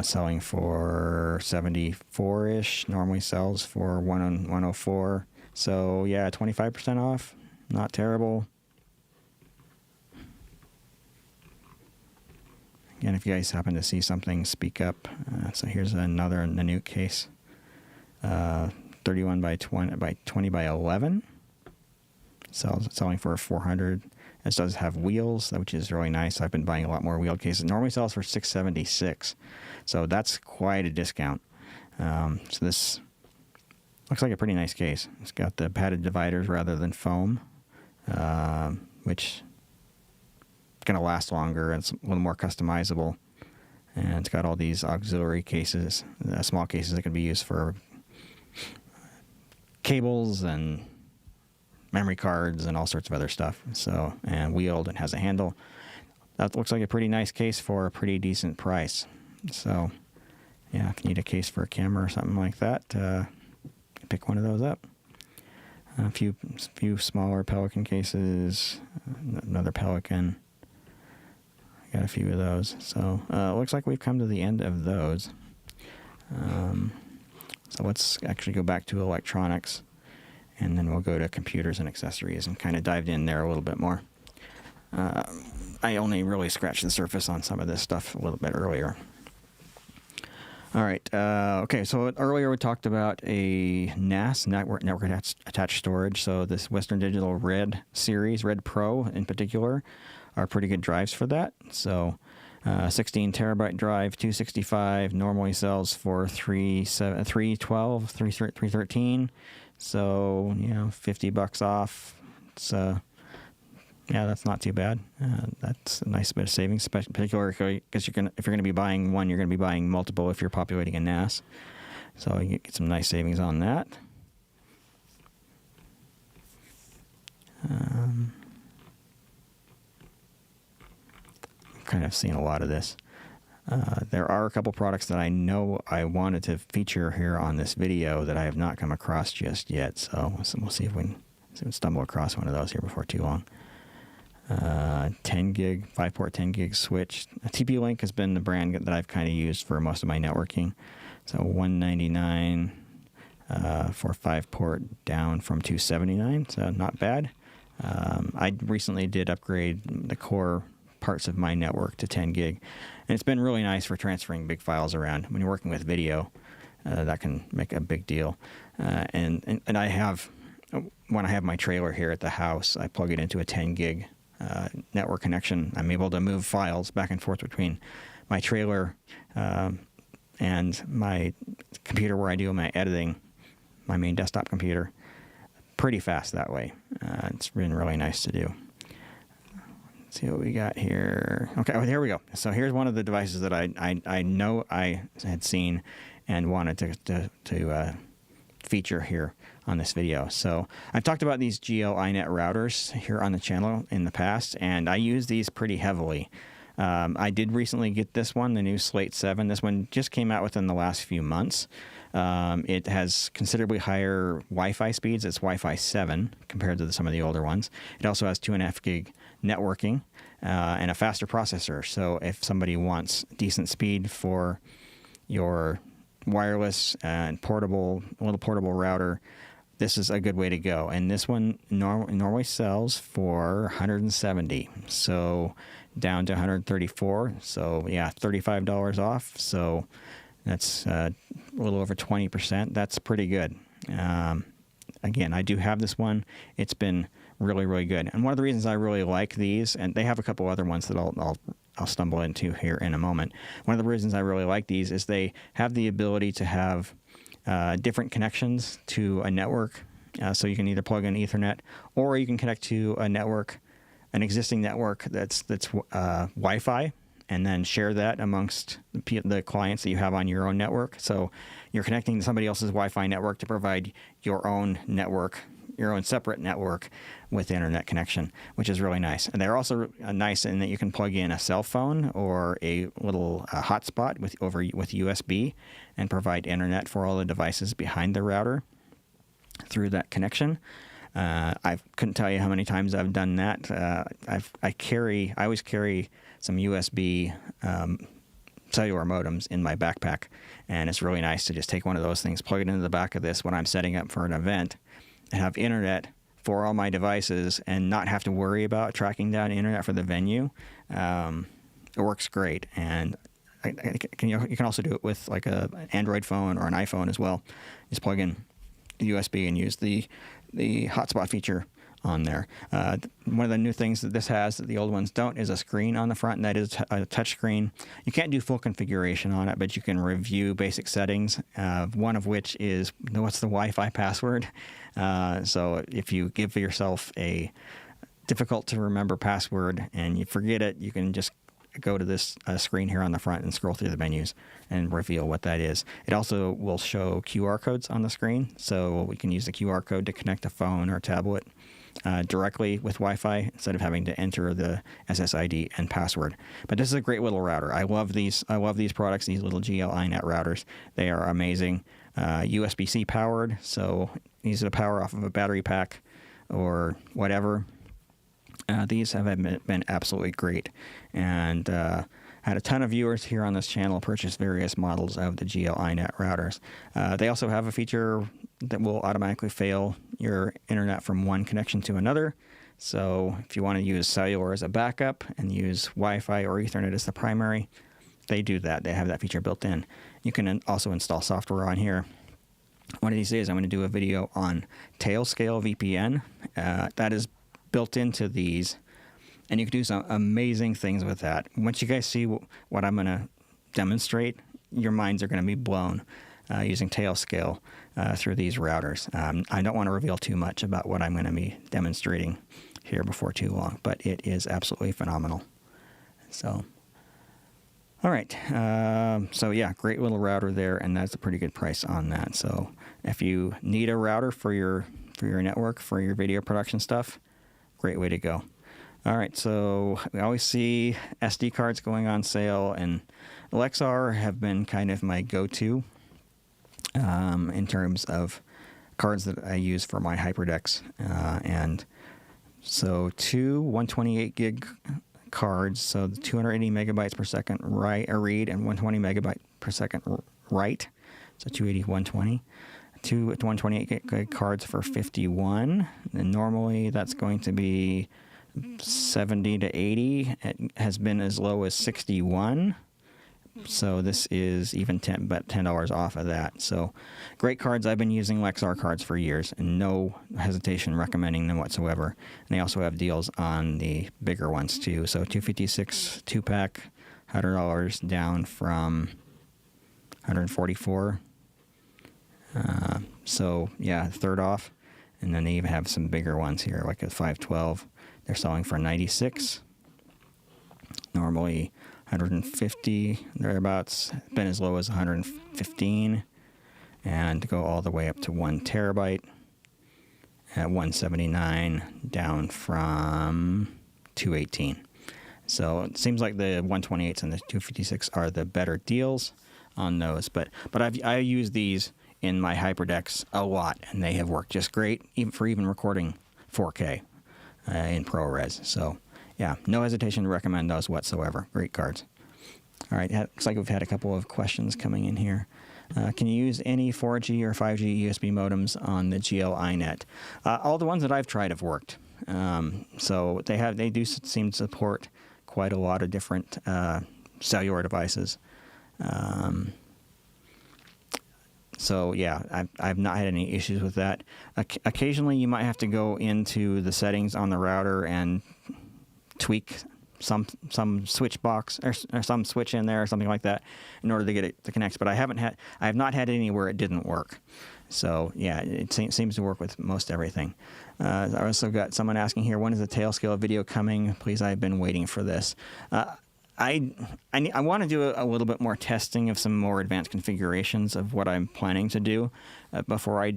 Selling for $74-ish. Normally sells for $104. So yeah, 25% off. Not terrible. Again, if you guys happen to see something, speak up. So here's another Nanook case. 31 by 20 by 11. Selling for $400. This does have wheels, which is really nice. I've been buying a lot more wheeled cases. It normally sells for $676, so that's quite a discount. So this looks like a pretty nice case. It's got the padded dividers rather than foam, which is going to last longer, and it's a little more customizable. And it's got all these auxiliary cases, small cases that can be used for cables and memory cards and all sorts of other stuff. So, and wheeled and has a handle. That looks like a pretty nice case for a pretty decent price. So, yeah, if you need a case for a camera or something like that, pick one of those up. A few smaller Pelican cases, another Pelican. I got a few of those. So, it looks like we've come to the end of those. So let's actually go back to electronics. And then we'll go to computers and accessories and kind of dive in there a little bit more. I only really scratched the surface on some of this stuff a little bit earlier. All right. Okay, so earlier we talked about a NAS, network attached storage. So this Western Digital Red series, Red Pro in particular, are pretty good drives for that. So 16 terabyte drive, 265, normally sells for $313. So, $50 off. It's that's not too bad. That's a nice bit of savings, particularly because if you're going to be buying one, you're going to be buying multiple if you're populating a NAS. So you get some nice savings on that. Kind of seeing a lot of this. There are a couple products that I know I wanted to feature here on this video that I have not come across just yet. So we'll see if we can stumble across one of those here before too long. 10 gig, 5-port 10 gig switch. TP-Link has been the brand that I've kind of used for most of my networking. So $199 for 5-port, down from $279, so not bad. I recently did upgrade the core parts of my network to 10 gig, and it's been really nice for transferring big files around. When you're working with video, that can make a big deal. And I have, when I have my trailer here at the house, I plug it into a 10 gig network connection. I'm able to move files back and forth between my trailer and my computer where I do my editing, my main desktop computer, pretty fast that way. It's been really nice to do. Let's see what we got here. Okay, oh, here we go. So here's one of the devices that I know I had seen and wanted to feature here on this video. So I've talked about these GL-iNet routers here on the channel in the past, and I use these pretty heavily. I did recently get this one, the new Slate 7. This one just came out within the last few months. It has considerably higher Wi-Fi speeds. It's Wi-Fi 7 compared to some of the older ones. It also has 2.5 gig networking and a faster processor. So if somebody wants decent speed for your wireless and little portable router, this is a good way to go. And this one normally sells for $170, so down to $134. So yeah, $35 off. So that's a little over 20%. That's pretty good. Again, I do have this one. It's been really, really good. And one of the reasons I really like these, and they have a couple other ones that I'll stumble into here in a moment. One of the reasons I really like these is they have the ability to have different connections to a network. So you can either plug in Ethernet, or you can connect to a network, an existing network that's Wi-Fi, and then share that amongst the clients that you have on your own network. So you're connecting to somebody else's Wi-Fi network to provide your own network, your own separate network with internet connection, which is really nice. And they're also nice in that you can plug in a cell phone or a little hotspot with USB and provide internet for all the devices behind the router through that connection. I couldn't tell you how many times I've done that. I always carry some USB cellular modems in my backpack, and it's really nice to just take one of those things, plug it into the back of this when I'm setting up for an event, and have internet for all my devices and not have to worry about tracking down internet for the venue. It works great, and you can also do it with like an Android phone or an iPhone as well. Just plug in USB and use the hotspot feature on there. One of the new things that this has that the old ones don't is a screen on the front, and that is a touch screen. You can't do full configuration on it, but you can review basic settings, one of which is what's the Wi-Fi password. So if you give yourself a difficult to remember password and you forget it, you can just go to this screen here on the front and scroll through the menus and reveal what that is. It also will show QR codes on the screen, so we can use the QR code to connect a phone or tablet directly with Wi-Fi instead of having to enter the SSID and password. But this is a great little router. I love these products, these little GL-iNet routers. They are amazing. USB-C powered, so easy to power off of a battery pack or whatever. These have been absolutely great, and had a ton of viewers here on this channel purchase various models of the GL-iNet routers. They also have a feature that will automatically fail your internet from one connection to another. So if you want to use cellular as a backup and use Wi-Fi or Ethernet as the primary, they do that. They have that feature built in. You can also install software on here. One of these days I'm going to do a video on Tailscale VPN. That is built into these, and you can do some amazing things with that. Once you guys see what I'm going to demonstrate, your minds are going to be blown using Tailscale through these routers. I don't want to reveal too much about what I'm going to be demonstrating here before too long, but it is absolutely phenomenal. So, all right. So yeah, great little router there, and that's a pretty good price on that. So if you need a router for your network, for your video production stuff, great way to go. All right, so we always see SD cards going on sale, and Lexar have been kind of my go-to in terms of cards that I use for my HyperDecks, and So two 128 gig cards, so the 280 megabytes per second read and 120 megabyte per second write. So 280, 120. Two 128 gig cards for 51. And normally that's going to be 70 to 80. It has been as low as 61. So this is even $10 off of that. So great cards. I've been using Lexar cards for years and no hesitation recommending them whatsoever. And they also have deals on the bigger ones too. So 256 2-pack, $100 down from 144. So yeah, third off. And then they even have some bigger ones here, like a 512. They're selling for 96. Normally 150 thereabouts, been as low as 115, and go all the way up to 1 terabyte at 179, down from 218. So it seems like the 128s and the 256 are the better deals on those. But I use these in my HyperDecks a lot, and they have worked just great, even recording 4K in ProRes. So yeah, no hesitation to recommend those whatsoever. Great cards. All right, looks like we've had a couple of questions coming in here. Can you use any 4G or 5G USB modems on the GL iNet? All the ones that I've tried have worked. So they do seem to support quite a lot of different cellular devices. So yeah, I've not had any issues with that. Occasionally, you might have to go into the settings on the router and tweak some switch box or some switch in there or something like that in order to get it to connect. But I have not had any where it didn't work. So yeah, it seems to work with most everything. I also got someone asking here, when is the Tailscale video coming? Please, I've been waiting for this. I want to do a little bit more testing of some more advanced configurations of what I'm planning to do before I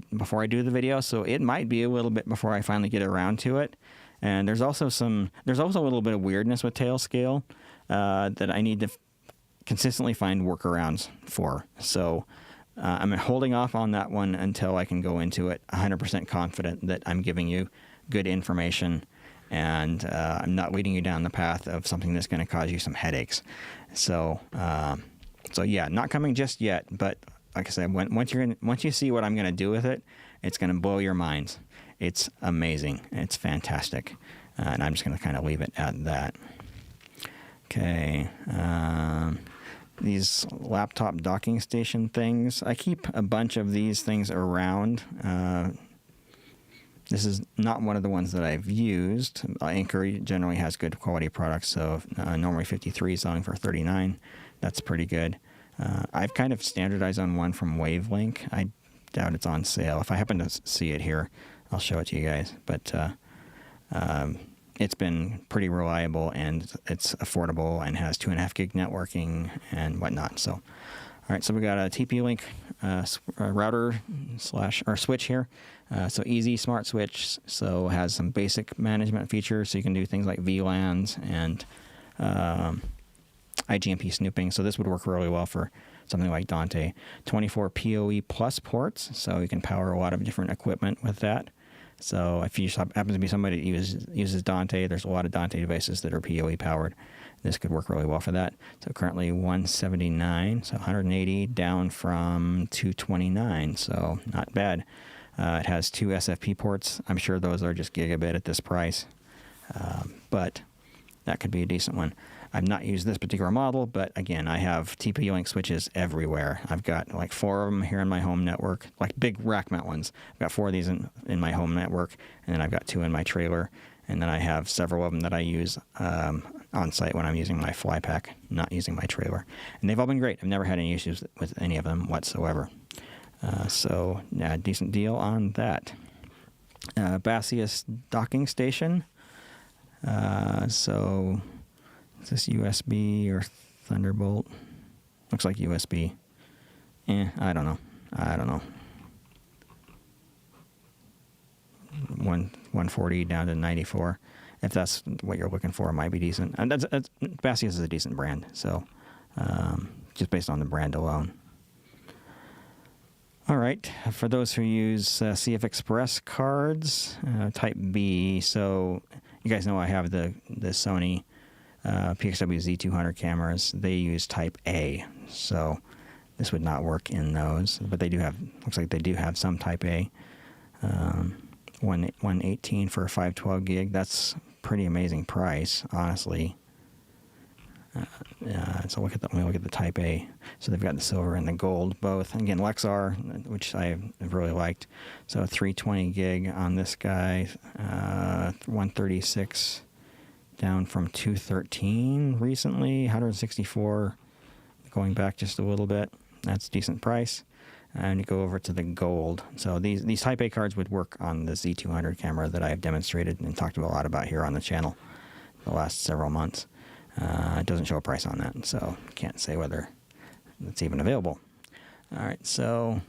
do the video. So it might be a little bit before I finally get around to it. And there's also a little bit of weirdness with Tailscale that I need to consistently find workarounds for. So I'm holding off on that one until I can go into it 100% confident that I'm giving you good information and I'm not leading you down the path of something that's going to cause you some headaches. So yeah, not coming just yet. But like I said, once you see what I'm going to do with it, it's going to blow your minds. It's amazing. It's fantastic. And I'm just going to kind of leave it at that. Okay. These laptop docking station things. I keep a bunch of these things around. This is not one of the ones that I've used. Anchor generally has good quality products. So normally 53 selling for 39. That's pretty good. I've kind of standardized on one from Wavelink. I doubt it's on sale. If I happen to see it here, I'll show it to you guys. But it's been pretty reliable, and it's affordable, and has 2.5 gig networking and whatnot. So, all right, so we got a TP-Link router or switch here. So easy smart switch. So has some basic management features. So you can do things like VLANs and IGMP snooping. So this would work really well for something like Dante. 24 PoE plus ports. So you can power a lot of different equipment with that. So if you happen to be somebody that uses Dante, there's a lot of Dante devices that are PoE powered. This could work really well for that. So currently 179, so 180 down from 229, so not bad. It has 2 SFP ports. I'm sure those are just gigabit at this price, but that could be a decent one. I've not used this particular model, but again, I have TP-Link switches everywhere. I've got like 4 of them here in my home network, like big rack mount ones. I've got 4 of these in my home network, and then I've got 2 in my trailer, and then I have several of them that I use on site when I'm using my fly pack, not using my trailer. And they've all been great. I've never had any issues with any of them whatsoever. So, yeah, decent deal on that. Bassius docking station. So, is this USB or Thunderbolt? Looks like USB. I don't know. 140 down to 94. If that's what you're looking for, it might be decent. And Bassius is a decent brand, so just based on the brand alone. All right, for those who use CF Express cards, Type B, so you guys know I have the Sony PXW Z200 cameras. They use Type A, so this would not work in those, but they do have, looks like they do have some Type A. 118 for a 512 gig. That's pretty amazing price, honestly. So let me look at the Type A. So they've got the silver and the gold both. Again, Lexar, which I have really liked. So 320 gig on this guy, 136 down from 213 recently, 164 going back just a little bit. That's a decent price. And you go over to the gold. So these Type A cards would work on the Z200 camera that I've demonstrated and talked a lot about here on the channel the last several months. It doesn't show a price on that, so can't say whether it's even available. All right, so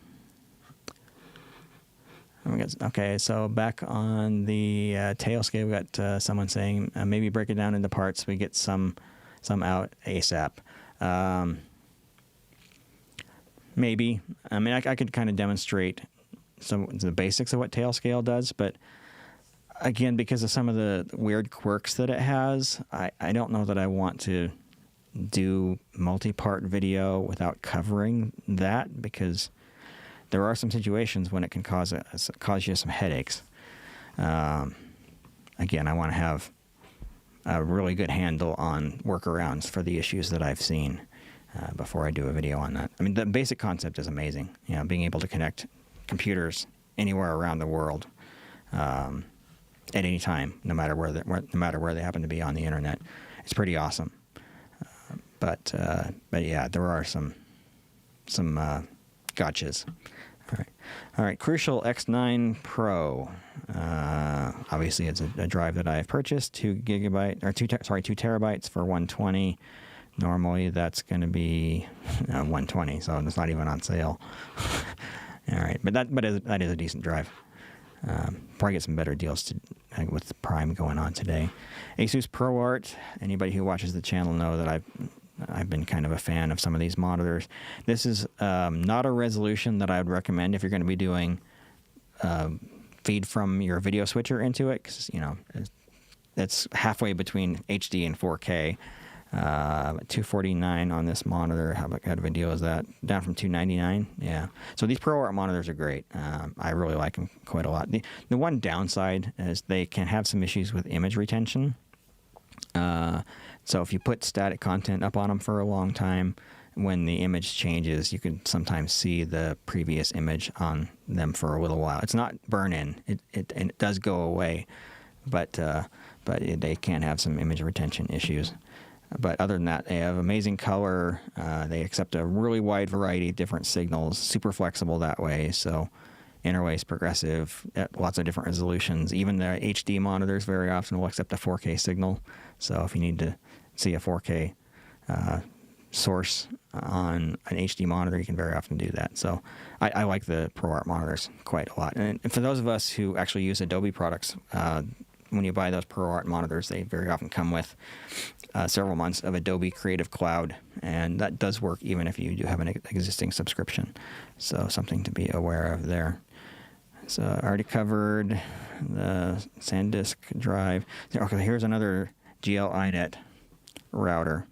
okay, so back on the tail scale, we got someone saying maybe break it down into parts. We get some out ASAP. Maybe. I mean, I could kind of demonstrate some the basics of what tail scale does, but again, because of some of the weird quirks that it has, I don't know that I want to do multi-part video without covering that, because there are some situations when it can cause you some headaches. Again, I want to have a really good handle on workarounds for the issues that I've seen before I do a video on that. I mean, the basic concept is amazing. You know, being able to connect computers anywhere around the world at any time, no matter where they happen to be on the internet, it's pretty awesome. But yeah, there are some gotchas. All right. Crucial X9 Pro. Obviously, it's a drive that I've purchased. 2 terabytes for 120. Normally, that's going to be 120, so it's not even on sale. All right, but that is a decent drive. Probably get some better deals with the Prime going on today. Asus ProArt. Anybody who watches the channel know that I've been kind of a fan of some of these monitors. This is not a resolution that I would recommend if you're going to be doing feed from your video switcher into it, because it's halfway between HD and 4K. 249 on this monitor. How kind of a deal is that? Down from 299. Yeah. So these ProArt monitors are great. I really like them quite a lot. The one downside is they can have some issues with image retention. So if you put static content up on them for a long time, when the image changes, you can sometimes see the previous image on them for a little while. It's not burn-in. It does go away, but they can have some image retention issues. But other than that, they have amazing color. They accept a really wide variety of different signals, super flexible that way. So interlace, progressive, at lots of different resolutions. Even the HD monitors very often will accept a 4K signal. So if you need to see a 4K source on an HD monitor, you can very often do that. So I like the ProArt monitors quite a lot. And for those of us who actually use Adobe products, when you buy those ProArt monitors, they very often come with several months of Adobe Creative Cloud, and that does work even if you do have an existing subscription. So something to be aware of there. So I already covered the SanDisk drive. Okay, here's another GL iNet router.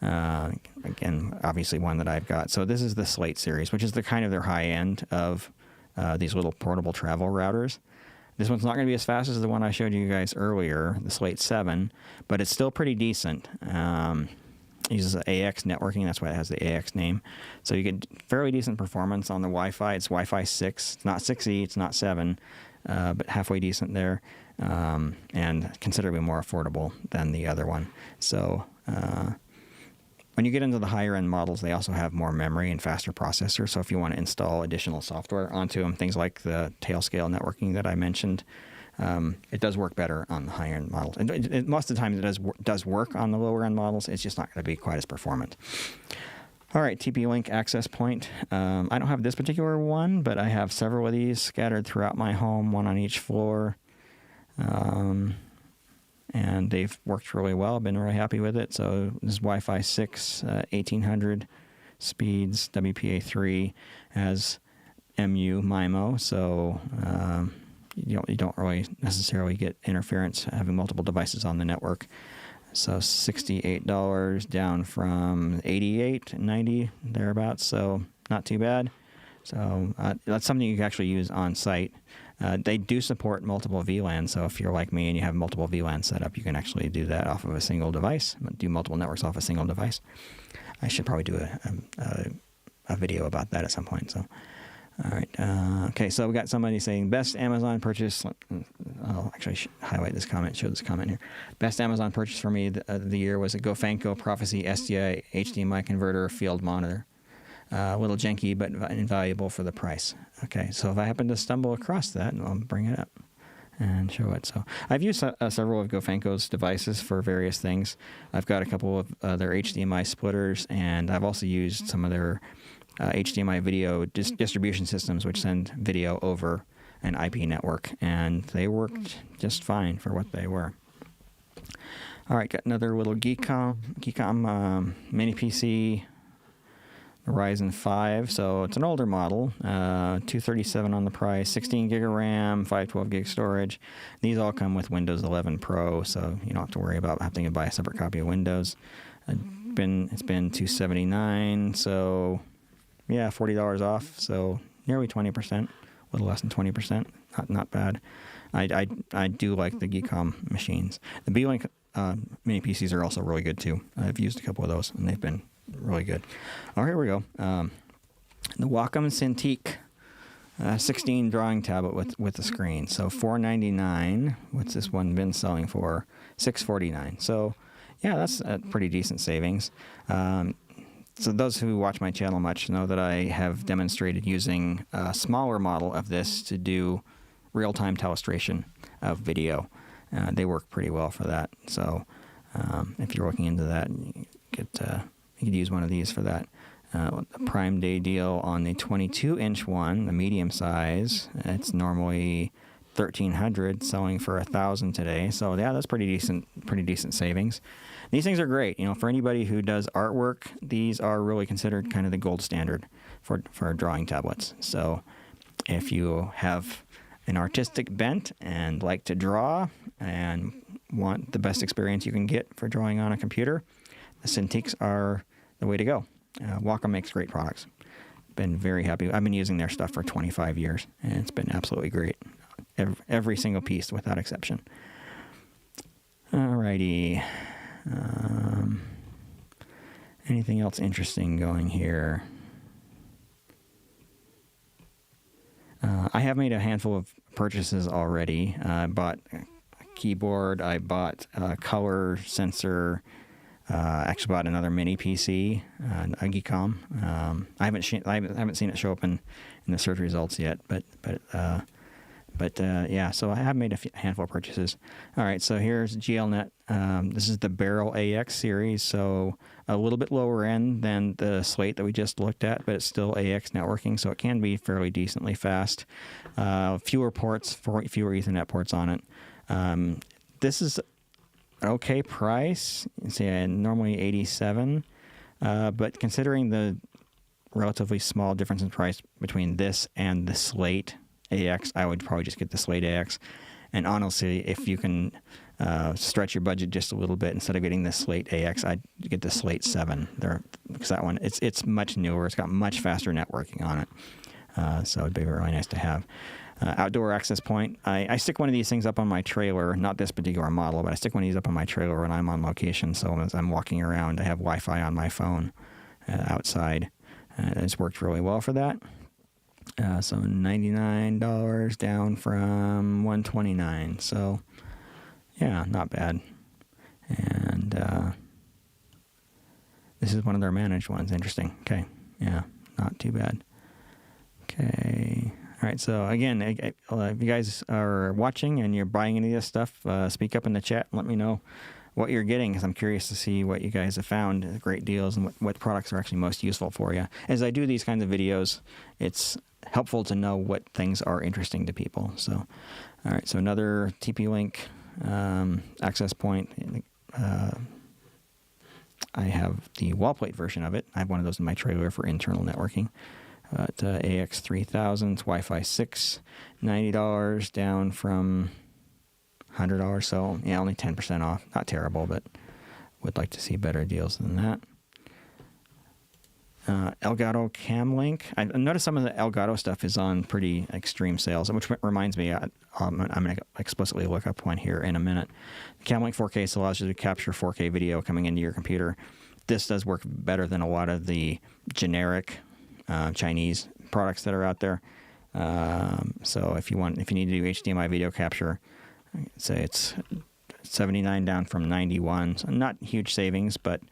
Again, obviously one that I've got. So this is the Slate series, which is the kind of their high end of these little portable travel routers. This one's not going to be as fast as the one I showed you guys earlier, the Slate 7, but it's still pretty decent. It uses AX networking. That's why it has the AX name. So you get fairly decent performance on the Wi-Fi. It's Wi-Fi 6. It's not 6E. It's not 7, but halfway decent there, and considerably more affordable than the other one. So when you get into the higher-end models, they also have more memory and faster processor. So if you want to install additional software onto them, things like the tail-scale networking that I mentioned, it does work better on the higher-end models. And most of the time, it does work on the lower-end models. It's just not going to be quite as performant. All right, TP-Link access point. I don't have this particular one, but I have several of these scattered throughout my home, one on each floor. And they've worked really well. I've been really happy with it. So this is Wi-Fi 6, 1800 speeds, WPA3, has MIMO, so you don't really necessarily get interference having multiple devices on the network. So $68 down from $88, $90 thereabouts. So not too bad. So that's something you can actually use on site. They do support multiple VLANs, so if you're like me and you have multiple VLANs set up, you can actually do that off of a single device, do multiple networks off a single device. I should probably do a video about that at some point. So, all right. Okay, so we got somebody saying, best Amazon purchase. I'll actually highlight this comment, show this comment here. Best Amazon purchase for me the year was a Gofenko Prophecy SDI HDMI converter field monitor. A little janky, but invaluable for the price. Okay, so if I happen to stumble across that, I'll bring it up and show it. So I've used several of Gofenko's devices for various things. I've got a couple of their HDMI splitters, and I've also used some of their HDMI video distribution systems, which send video over an IP network, and they worked just fine for what they were. All right, got another little Geekom mini PC. Ryzen 5, so it's an older model, $237 on the price, 16 gig of RAM, 512 gig storage. These all come with Windows 11 Pro, so you don't have to worry about having to buy a separate copy of Windows. It's been $279, so yeah, $40 off, so nearly 20%, a little less than 20%, not bad. I do like the Geekom machines. The Beelink mini PCs are also really good too. I've used a couple of those, and they've been really good. All right, here we go. The Wacom Cintiq 16 drawing tablet with the screen. So $499. What's this one been selling for? $649. So yeah, that's a pretty decent savings. So those who watch my channel much know that I have demonstrated using a smaller model of this to do real-time telestration of video. They work pretty well for that. So if you're looking into that, you could use one of these for that. A Prime Day deal on the 22-inch one, the medium size. It's normally $1,300, selling for $1,000 today. So yeah, that's pretty decent savings. These things are great. You know, for anybody who does artwork, these are really considered kind of the gold standard for drawing tablets. So if you have an artistic bent and like to draw and want the best experience you can get for drawing on a computer, the Cintiqs are the way to go. Wacom makes great products. Been very happy. I've been using their stuff for 25 years, and it's been absolutely great. Every single piece, without exception. Alrighty. Anything else interesting going here? I have made a handful of purchases already. I bought a keyboard. I bought a color sensor. Actually bought another mini PC, a Geekom. I haven't seen it show up in the search results yet, but yeah. So I have made a handful of purchases. All right, so here's GLNet. This is the Barrel AX series, so a little bit lower end than the Slate that we just looked at, but it's still AX networking, so it can be fairly decently fast. Fewer ports, fewer Ethernet ports on it. This is okay price. See, normally $87, but considering the relatively small difference in price between this and the Slate AX, I would probably just get the Slate AX. And honestly, if you can stretch your budget just a little bit, instead of getting the Slate AX, I'd get the Slate 7. Because that one, it's much newer. It's got much faster networking on it, so it'd be really nice to have. Outdoor access point. I stick one of these things up on my trailer, not this particular model, but I stick one of these up on my trailer when I'm on location. So as I'm walking around, I have Wi-Fi on my phone outside. It's worked really well for that. So $99 down from $129. So yeah, not bad. And this is one of their managed ones. Interesting. Okay. Yeah, not too bad. Okay. All right, so again, if you guys are watching and you're buying any of this stuff, speak up in the chat and let me know what you're getting, because I'm curious to see what you guys have found, great deals, and what products are actually most useful for you. As I do these kinds of videos, it's helpful to know what things are interesting to people. So, all right, so another TP-Link access point. I have the wall plate version of it. I have one of those in my trailer for internal networking. But AX3000, Wi-Fi 6, $90, down from $100. So yeah, only 10% off. Not terrible, but would like to see better deals than that. Elgato Cam Link. I noticed some of the Elgato stuff is on pretty extreme sales, which reminds me, I'm going to explicitly look up one here in a minute. Cam Link 4K allows you to capture 4K video coming into your computer. This does work better than a lot of the generic Chinese products that are out there. So if you need to do HDMI video capture, say it's $79 down from $91. So not huge savings, but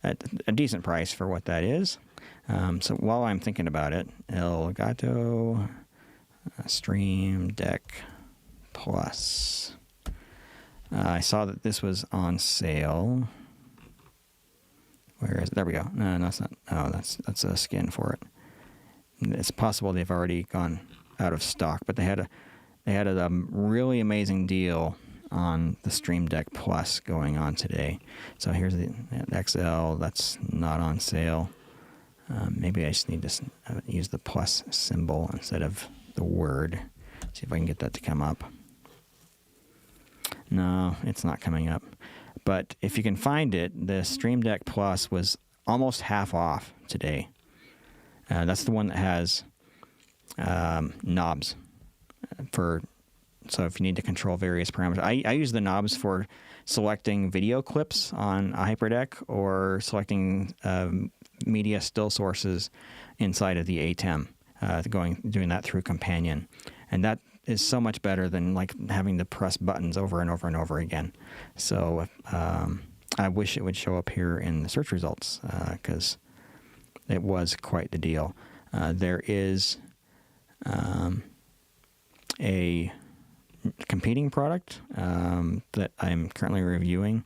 at a decent price for what that is. So while I'm thinking about it, Elgato Stream Deck Plus. I saw that this was on sale. Where is it? There we go. No, that's not. Oh, that's a skin for it. It's possible they've already gone out of stock, but they had a really amazing deal on the Stream Deck Plus going on today. So here's the XL. That's not on sale. Maybe I just need to use the plus symbol instead of the word. See if I can get that to come up. No, it's not coming up. But if you can find it, the Stream Deck Plus was almost half off today. That's the one that has knobs so if you need to control various parameters. I use the knobs for selecting video clips on a HyperDeck or selecting media still sources inside of the ATEM, doing that through Companion. And that is so much better than like having to press buttons over and over and over again. So I wish it would show up here in the search results because it was quite the deal. There is a competing product that I'm currently reviewing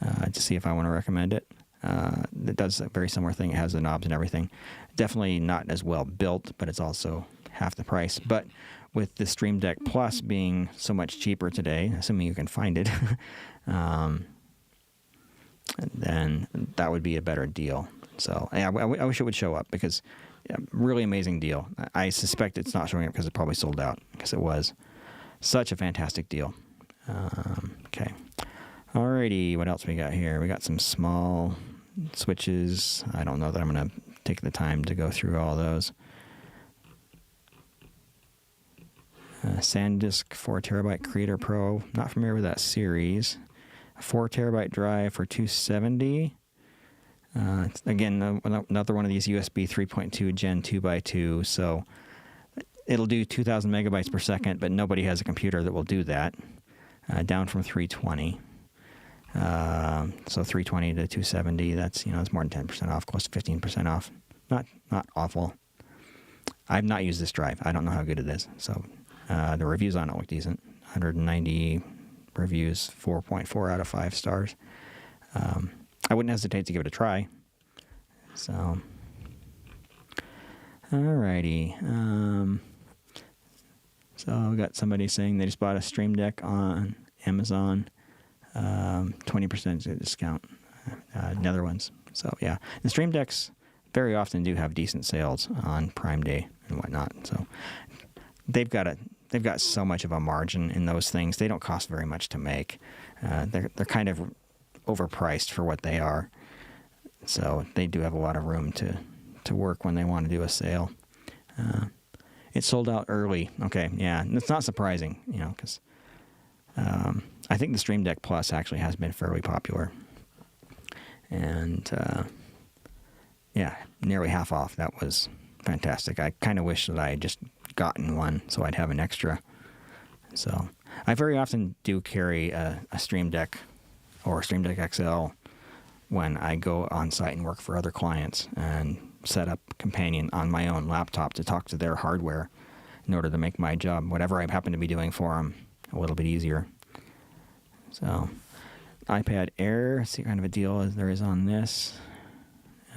to see if I want to recommend it. It does a very similar thing. It has the knobs and everything. Definitely not as well built, but it's also half the price. But with the Stream Deck Plus being so much cheaper today, assuming you can find it, then that would be a better deal. So yeah, I wish it would show up because really amazing deal. I suspect it's not showing up because it probably sold out because it was such a fantastic deal. Okay. Alrighty, what else we got here? We got some small switches. I don't know that I'm going to take the time to go through all those. SanDisk 4TB Creator Pro. Not familiar with that series. A 4TB drive for $270. Again, another one of these USB 3.2 Gen 2x2. So it'll do 2,000 megabytes per second, but nobody has a computer that will do that. Down from 320. So 320 to 270. That's it's more than 10% off, close to 15% off. Not awful. I've not used this drive. I don't know how good it is. So the reviews on it look decent. 190 reviews, 4.4 out of 5 stars. I wouldn't hesitate to give it a try. So, alrighty. So we got somebody saying they just bought a Stream Deck on Amazon, 20% discount. Another ones. So yeah, the Stream Decks very often do have decent sales on Prime Day and whatnot. So they've got so much of a margin in those things. They don't cost very much to make. They're kind of overpriced for what they are. So they do have a lot of room to work when they want to do a sale. It sold out early. Okay, yeah, it's not surprising, because I think the Stream Deck Plus actually has been fairly popular. And yeah, nearly half off. That was fantastic. I kind of wish that I had just gotten one so I'd have an extra. So I very often do carry a Stream Deck or Stream Deck XL when I go on site and work for other clients and set up Companion on my own laptop to talk to their hardware in order to make my job, whatever I happen to be doing for them, a little bit easier. So iPad Air, see what kind of a deal there is on this.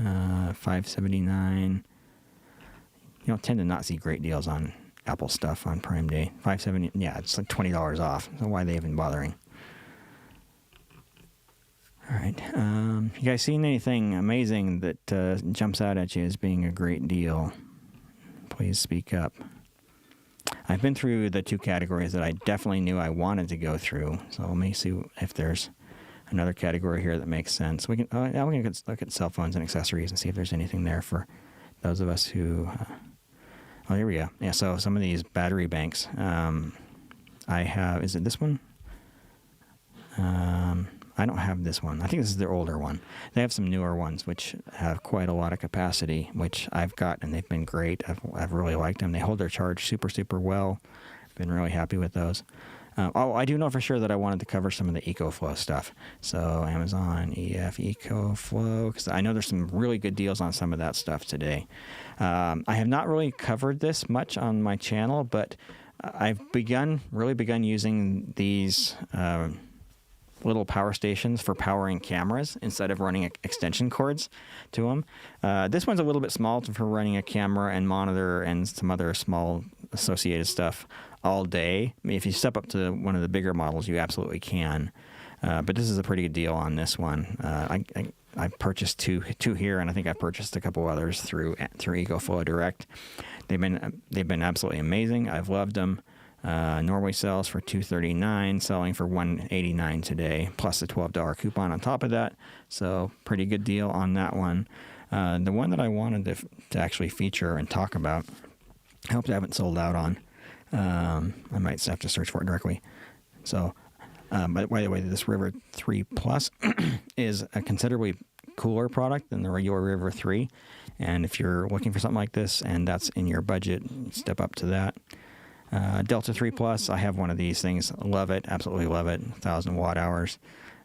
$579. Tend to not see great deals on Apple stuff on Prime Day. $570. Yeah, it's like $20 off. So why are they even bothering? All right. You guys seen anything amazing that jumps out at you as being a great deal? please speak up. I've been through the two categories that I definitely knew I wanted to go through. So let me see if there's another category here that makes sense. We can look at cell phones and accessories and see if there's anything there for those of us who. Oh, here we go. Yeah. So some of these battery banks. I have. Is it this one? I don't have this one. I think this is their older one. They have some newer ones which have quite a lot of capacity, which I've got, and they've been great. I've really liked them. They hold their charge super, super well. Been really happy with those. I do know for sure that I wanted to cover some of the EcoFlow stuff. So Amazon EF EcoFlow, because I know there's some really good deals on some of that stuff today. I have not really covered this much on my channel, but I've really begun using these little power stations for powering cameras instead of running extension cords to them. This one's a little bit small for running a camera and monitor and some other small associated stuff all day. I mean, if you step up to one of the bigger models, you absolutely can. But this is a pretty good deal on this one. I purchased two here, and I think I've purchased a couple others through EcoFlow Direct. They've been absolutely amazing. I've loved them. Norway sells for $239, selling for $189 today, plus a $12 coupon on top of that. So pretty good deal on that one. The one that I wanted to actually feature and talk about, I hope I haven't sold out on. I might have to search for it directly. So, by the way, this River 3 Plus is a considerably cooler product than the regular River 3. And if you're looking for something like this and that's in your budget, step up to that. Delta 3 Plus, I have one of these things. Love it. Absolutely love it. 1,000 watt hours.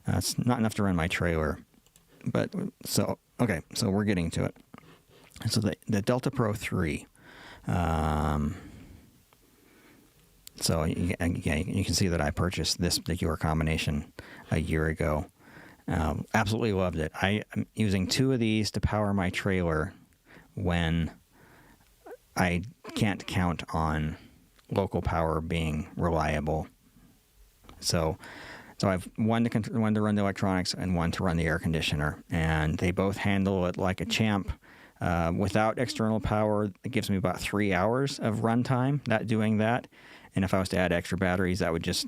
It's not enough to run my trailer. So we're getting to it. So the Delta Pro 3. So you can see that I purchased this particular combination a year ago. Absolutely loved it. I'm using two of these to power my trailer when I can't count on local power being reliable. So I have one to run the electronics and one to run the air conditioner, and they both handle it like a champ. Without external power, it gives me about 3 hours of runtime doing that. And if I was to add extra batteries, that would just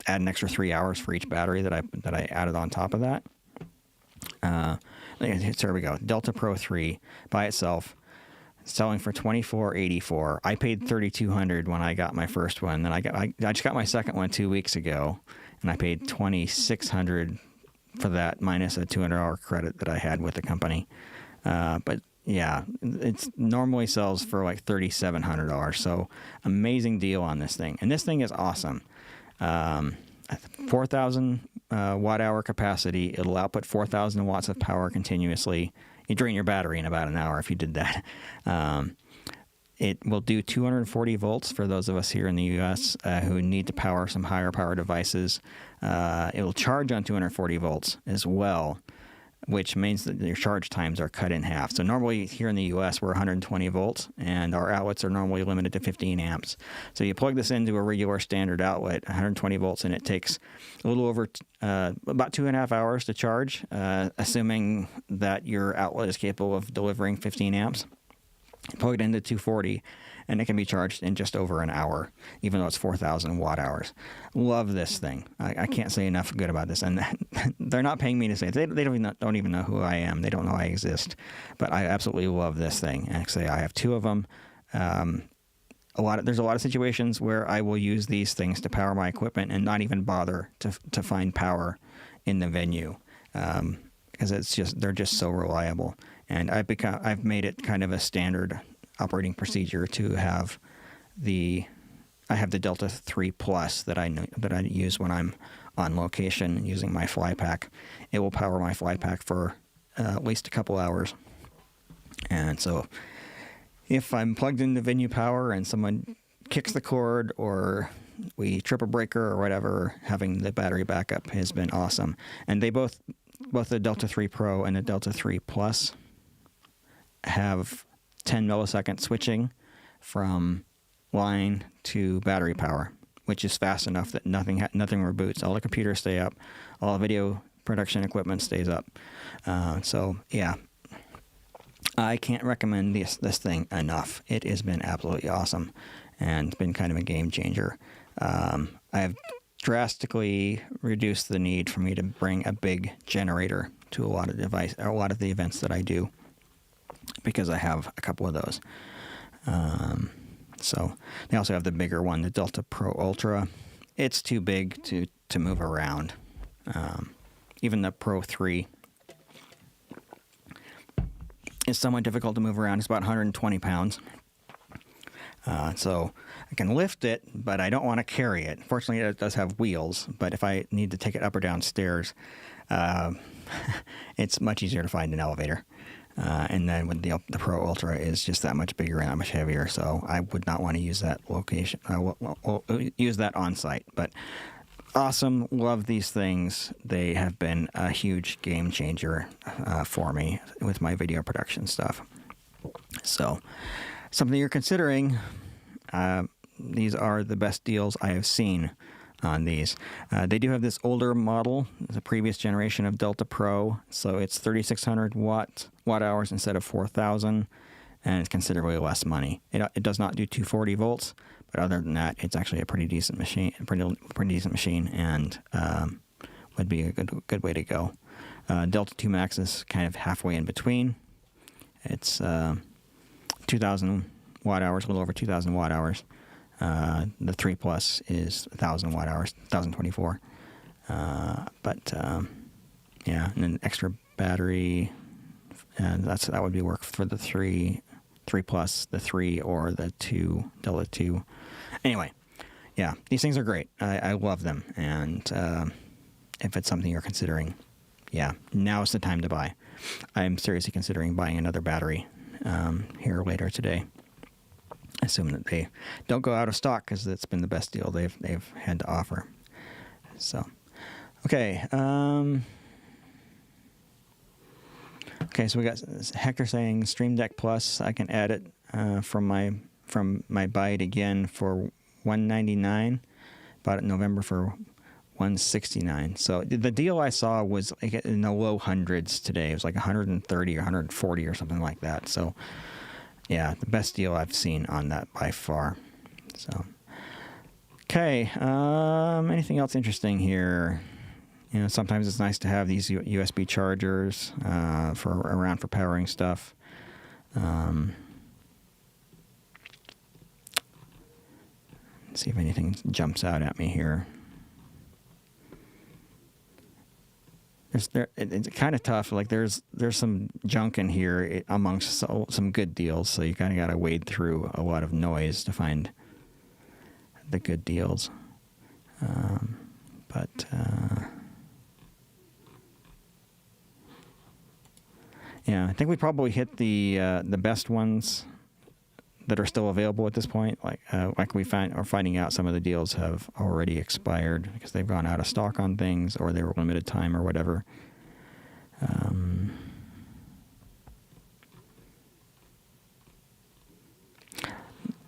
add an extra 3 hours for each battery that I added on top of that. So here we go. Delta Pro 3 by itself, selling for $24.84. I paid $3,200 when I got my first one. Then I just got my second one 2 weeks ago, and I paid $2,600 for that minus a $200 credit that I had with the company. But yeah, it normally sells for like $3,700. So amazing deal on this thing, and this thing is awesome. 4,000 watt hour capacity. It'll output 4,000 watts of power continuously. You drain your battery in about an hour if you did that. It will do 240 volts for those of us here in the U.S. Who need to power some higher power devices. It will charge on 240 volts as well, which means that your charge times are cut in half. So normally here in the U.S. we're 120 volts, and our outlets are normally limited to 15 amps. So you plug this into a regular standard outlet, 120 volts, and it takes a little over about 2.5 hours to charge, assuming that your outlet is capable of delivering 15 amps. Plug it into 240, and it can be charged in just over an hour, even though it's 4,000 watt hours. Love this thing. I can't say enough good about this. And they're not paying me to say it. They don't even know who I am. They don't know I exist. But I absolutely love this thing. Actually, I have two of them. There's a lot of situations where I will use these things to power my equipment and not even bother to find power in the venue, because they're just so reliable. And I've made it kind of a standard operating procedure to have the Delta 3 Plus that I use when I'm on location using my fly pack. It will power my fly pack for at least a couple hours. And so if I'm plugged into venue power and someone kicks the cord or we trip a breaker or whatever, having the battery backup has been awesome. And they both the Delta 3 Pro and the Delta 3 Plus have 10 millisecond switching from line to battery power, which is fast enough that nothing reboots. All the computers stay up. All the video production equipment stays up. So yeah, I can't recommend this thing enough. It has been absolutely awesome, and it's been kind of a game changer. I've drastically reduced the need for me to bring a big generator to a lot of the events that I do, because I have a couple of those. So they also have the bigger one, the Delta Pro Ultra. It's too big to move around. Even the Pro 3 is somewhat difficult to move around. It's about 120 pounds. So I can lift it, but I don't want to carry it. Fortunately, it does have wheels, but if I need to take it up or down stairs, it's much easier to find an elevator. And then with the Pro Ultra is just that much bigger and that much heavier, so I would not want to use that location. Use that on site. But awesome, love these things. They have been a huge game changer for me with my video production stuff. So, something you're considering. These are the best deals I have seen on these. They do have this older model, the previous generation of Delta Pro, so it's 3,600 watt hours instead of 4,000, and it's considerably less money. It does not do 240 volts, but other than that, it's actually a pretty decent machine, and would be a good way to go. Delta 2 Max is kind of halfway in between. It's 2,000 watt hours, a little over 2,000 watt hours. The 3 Plus is 1,000 watt hours, 1,024. Yeah, and an extra battery, and that would be work for the 3 Plus, the 3, or the 2, Delta 2. Anyway, yeah, these things are great. I love them, and if it's something you're considering, yeah, now's the time to buy. I'm seriously considering buying another battery here later today. Assuming that they don't go out of stock, because it's been the best deal they've had to offer. So, okay. Okay, so we got Hector saying Stream Deck Plus. I can add it from my buy it again for $199. Bought it in November for $169. So the deal I saw was like in the low hundreds today. It was like 130 or 140 or something like that. So yeah, the best deal I've seen on that by far. So okay, anything else interesting here? You know, sometimes it's nice to have these USB chargers around for powering stuff. Let's see if anything jumps out at me here. It's kind of tough. Like there's some junk in here amongst some good deals, so you kind of got to wade through a lot of noise to find the good deals. Yeah, I think we probably hit the best ones that are still available at this point. Like we are finding out some of the deals have already expired because they've gone out of stock on things, or they were limited time or whatever.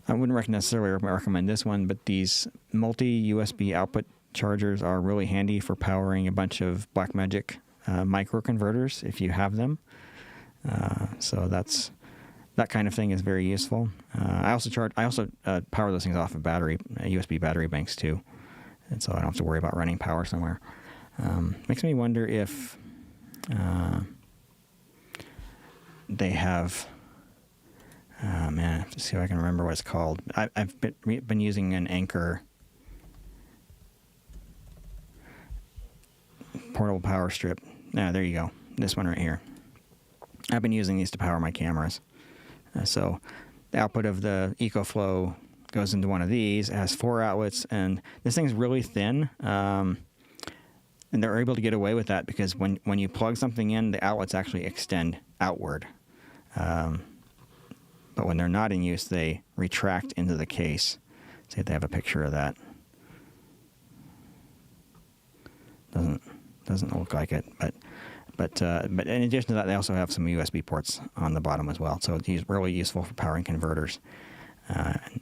I wouldn't necessarily recommend this one, but these multi-USB output chargers are really handy for powering a bunch of Blackmagic microconverters if you have them. So that kind of thing is very useful. I also power those things off of USB battery banks too, and so I don't have to worry about running power somewhere. Makes me wonder if they have. Man, I have to see if I can remember what it's called. I've been using an Anker portable power strip. There you go. This one right here. I've been using these to power my cameras. So the output of the EcoFlow goes into one of these. It has 4 outlets, and this thing's really thin. And they're able to get away with that because when you plug something in, the outlets actually extend outward. But when they're not in use, they retract into the case. See if they have a picture of that. Doesn't look like it, but in addition to that, they also have some USB ports on the bottom as well. So it's really useful for powering converters.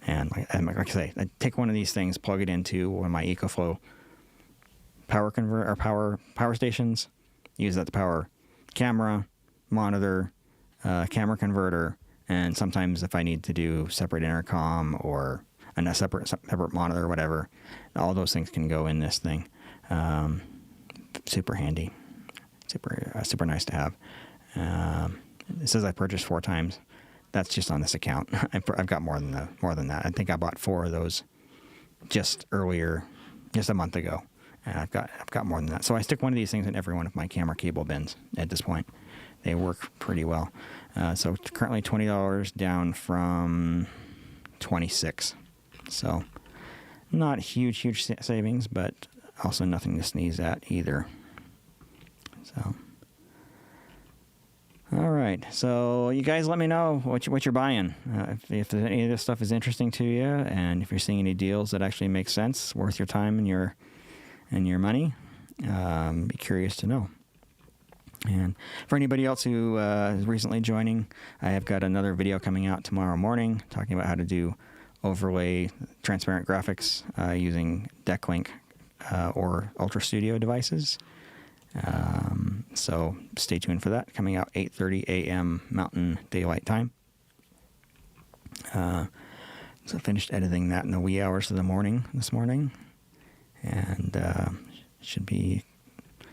And like I say, I take one of these things, plug it into one of my EcoFlow power stations, use that to power camera, monitor, camera converter, and sometimes if I need to do separate intercom or a separate monitor or whatever, all those things can go in this thing. Super handy, super nice to have. It says I purchased 4 times. That's just on this account. I've got more than that. I think I bought 4 of those just a month ago. And I've got more than that. So I stick one of these things in every one of my camera cable bins at this point. They work pretty well. So currently $20 down from $26. So not huge savings, but also nothing to sneeze at either. So. All right, so you guys let me know what you're buying. If any of this stuff is interesting to you, and if you're seeing any deals that actually make sense, worth your time and your money, be curious to know. And for anybody else who is recently joining, I have got another video coming out tomorrow morning talking about how to do overlay transparent graphics using DeckLink or Ultra Studio devices. So stay tuned for that. Coming out 8:30 a.m. Mountain Daylight Time. So I finished editing that in the wee hours of the morning this morning, and should be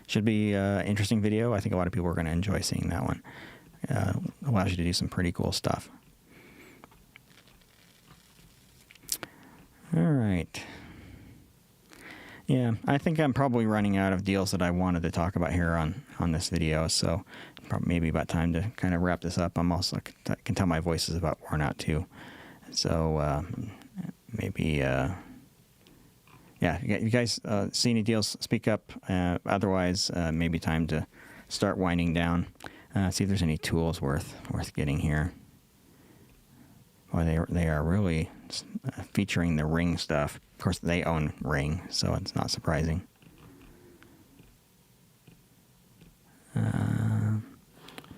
interesting video. I think a lot of people are going to enjoy seeing that one. Allows you to do some pretty cool stuff. All right. Yeah, I think I'm probably running out of deals that I wanted to talk about here on this video, so maybe about time to kind of wrap this up. I'm also, I can tell my voice is about worn out too. So maybe, yeah, you guys see any deals, speak up. Otherwise, maybe time to start winding down. See if there's any tools worth getting here. Well, they are really featuring the Ring stuff. Of course, they own Ring, so it's not surprising.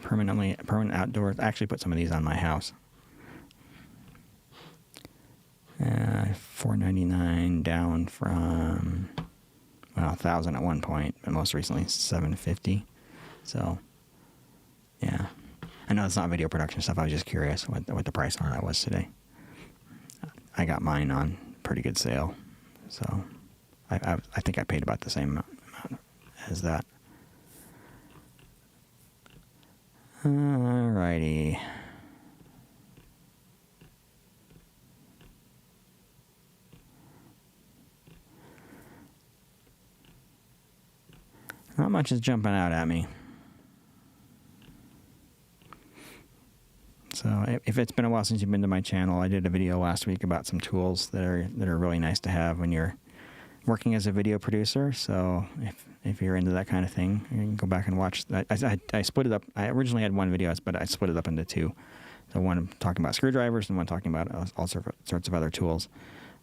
Permanent outdoors. I actually put some of these on my house. $4.99 down from $1,000 at one point, but most recently $750. So, yeah. I know it's not video production stuff. I was just curious what the price on that was today. I got mine on pretty good sale, so I think I paid about the same amount as that. Alrighty. Not much is jumping out at me. So if it's been a while since you've been to my channel, I did a video last week about some tools that are really nice to have when you're working as a video producer. So if you're into that kind of thing, you can go back and watch that. I split it up. I originally had one video, but I split it up into 2. So one talking about screwdrivers and one talking about all sorts of other tools.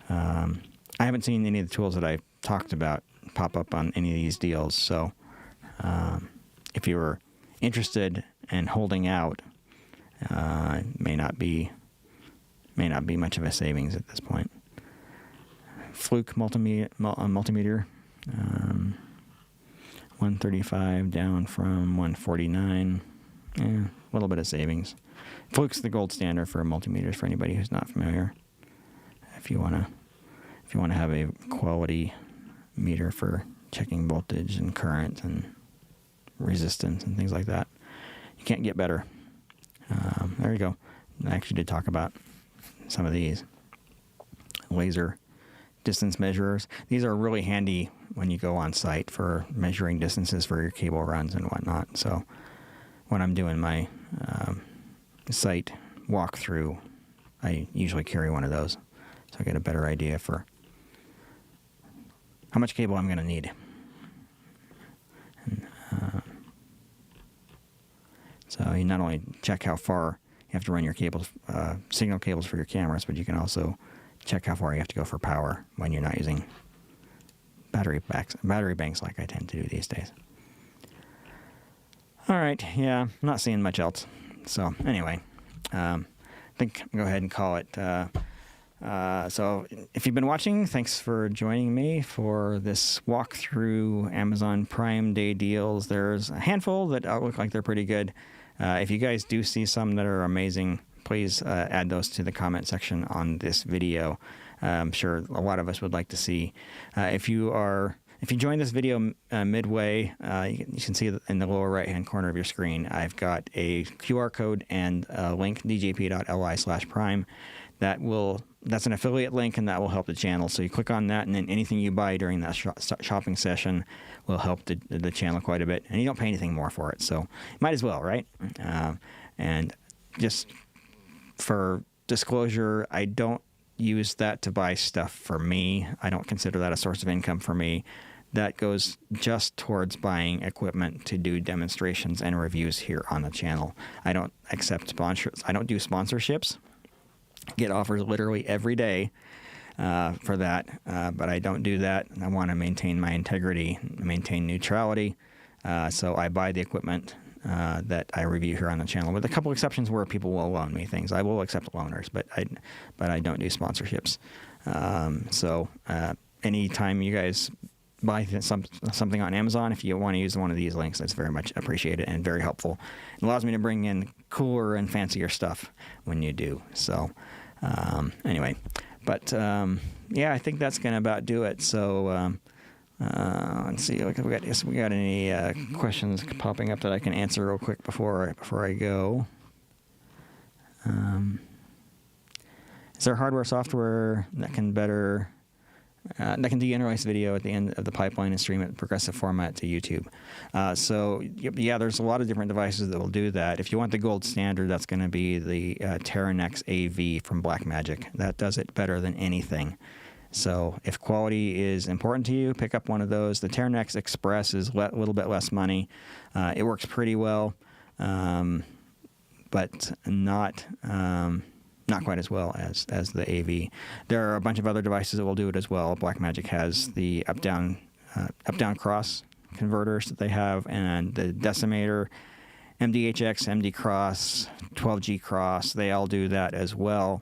I haven't seen any of the tools that I talked about pop up on any of these deals. So if you were interested in holding out, may not be much of a savings at this point. Fluke multimeter, 135 down from 149. A little bit of savings. Fluke's the gold standard for multimeters for anybody who's not familiar. If you wanna have a quality meter for checking voltage and current and resistance and things like that, you can't get better. There you go. I actually did talk about some of these. Laser distance measurers. These are really handy when you go on site for measuring distances for your cable runs and whatnot. So when I'm doing my site walkthrough, I usually carry one of those. So I get a better idea for how much cable I'm going to need. And, so you not only check how far you have to run your cables, signal cables for your cameras, but you can also check how far you have to go for power when you're not using battery banks like I tend to do these days. All right, yeah, I'm not seeing much else. So anyway, I think I'll go ahead and call it. So if you've been watching, thanks for joining me for this walk through Amazon Prime Day deals. There's a handful that look like they're pretty good. If you guys do see some that are amazing, please add those to the comment section on this video. I'm sure a lot of us would like to see. If you joined this video midway, you can see in the lower right-hand corner of your screen, I've got a QR code and a link, djp.li/prime. That's an affiliate link, and that will help the channel. So you click on that, and then anything you buy during that shopping session will help the channel quite a bit. And you don't pay anything more for it, so might as well, right? And just for disclosure, I don't use that to buy stuff for me. I don't consider that a source of income for me. That goes just towards buying equipment to do demonstrations and reviews here on the channel. I don't accept sponsors. I don't do sponsorships. Get offers literally every day for that, but I don't do that. I want to maintain my integrity, maintain neutrality, so I buy the equipment that I review here on the channel, with a couple exceptions where people will loan me things. I will accept loaners, but I don't do sponsorships. So anytime you guys buy something on Amazon, if you want to use one of these links, that's very much appreciated and very helpful. It allows me to bring in cooler and fancier stuff when you do. So anyway, but yeah, I think that's going to about do it. So let's see, we got any questions popping up that I can answer real quick before I go. Is there hardware, software that can de-interlace video at the end of the pipeline and stream it in progressive format to YouTube? So yeah, there's a lot of different devices that will do that. If you want the gold standard, that's going to be the Teleprompters AV from Blackmagic. That does it better than anything. So if quality is important to you, pick up one of those. The Teleprompters Express is a little bit less money. It works pretty well, but not quite as well as the AV. There are a bunch of other devices that will do it as well. Blackmagic has the up-down cross converters that they have, and the Decimator, MDHX, MD Cross, 12G Cross. They all do that as well,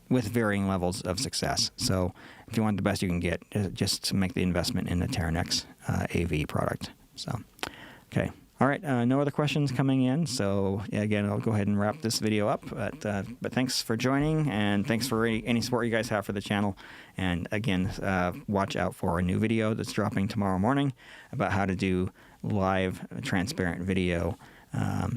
with varying levels of success. So if you want the best you can get, just to make the investment in the Teleprompters AV product. So, okay. All right, no other questions coming in, so yeah, again, I'll go ahead and wrap this video up. But thanks for joining, and thanks for any support you guys have for the channel. And again, watch out for a new video that's dropping tomorrow morning about how to do live transparent video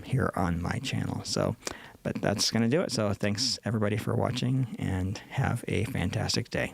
here on my channel. So, but that's going to do it. So thanks everybody for watching, and have a fantastic day.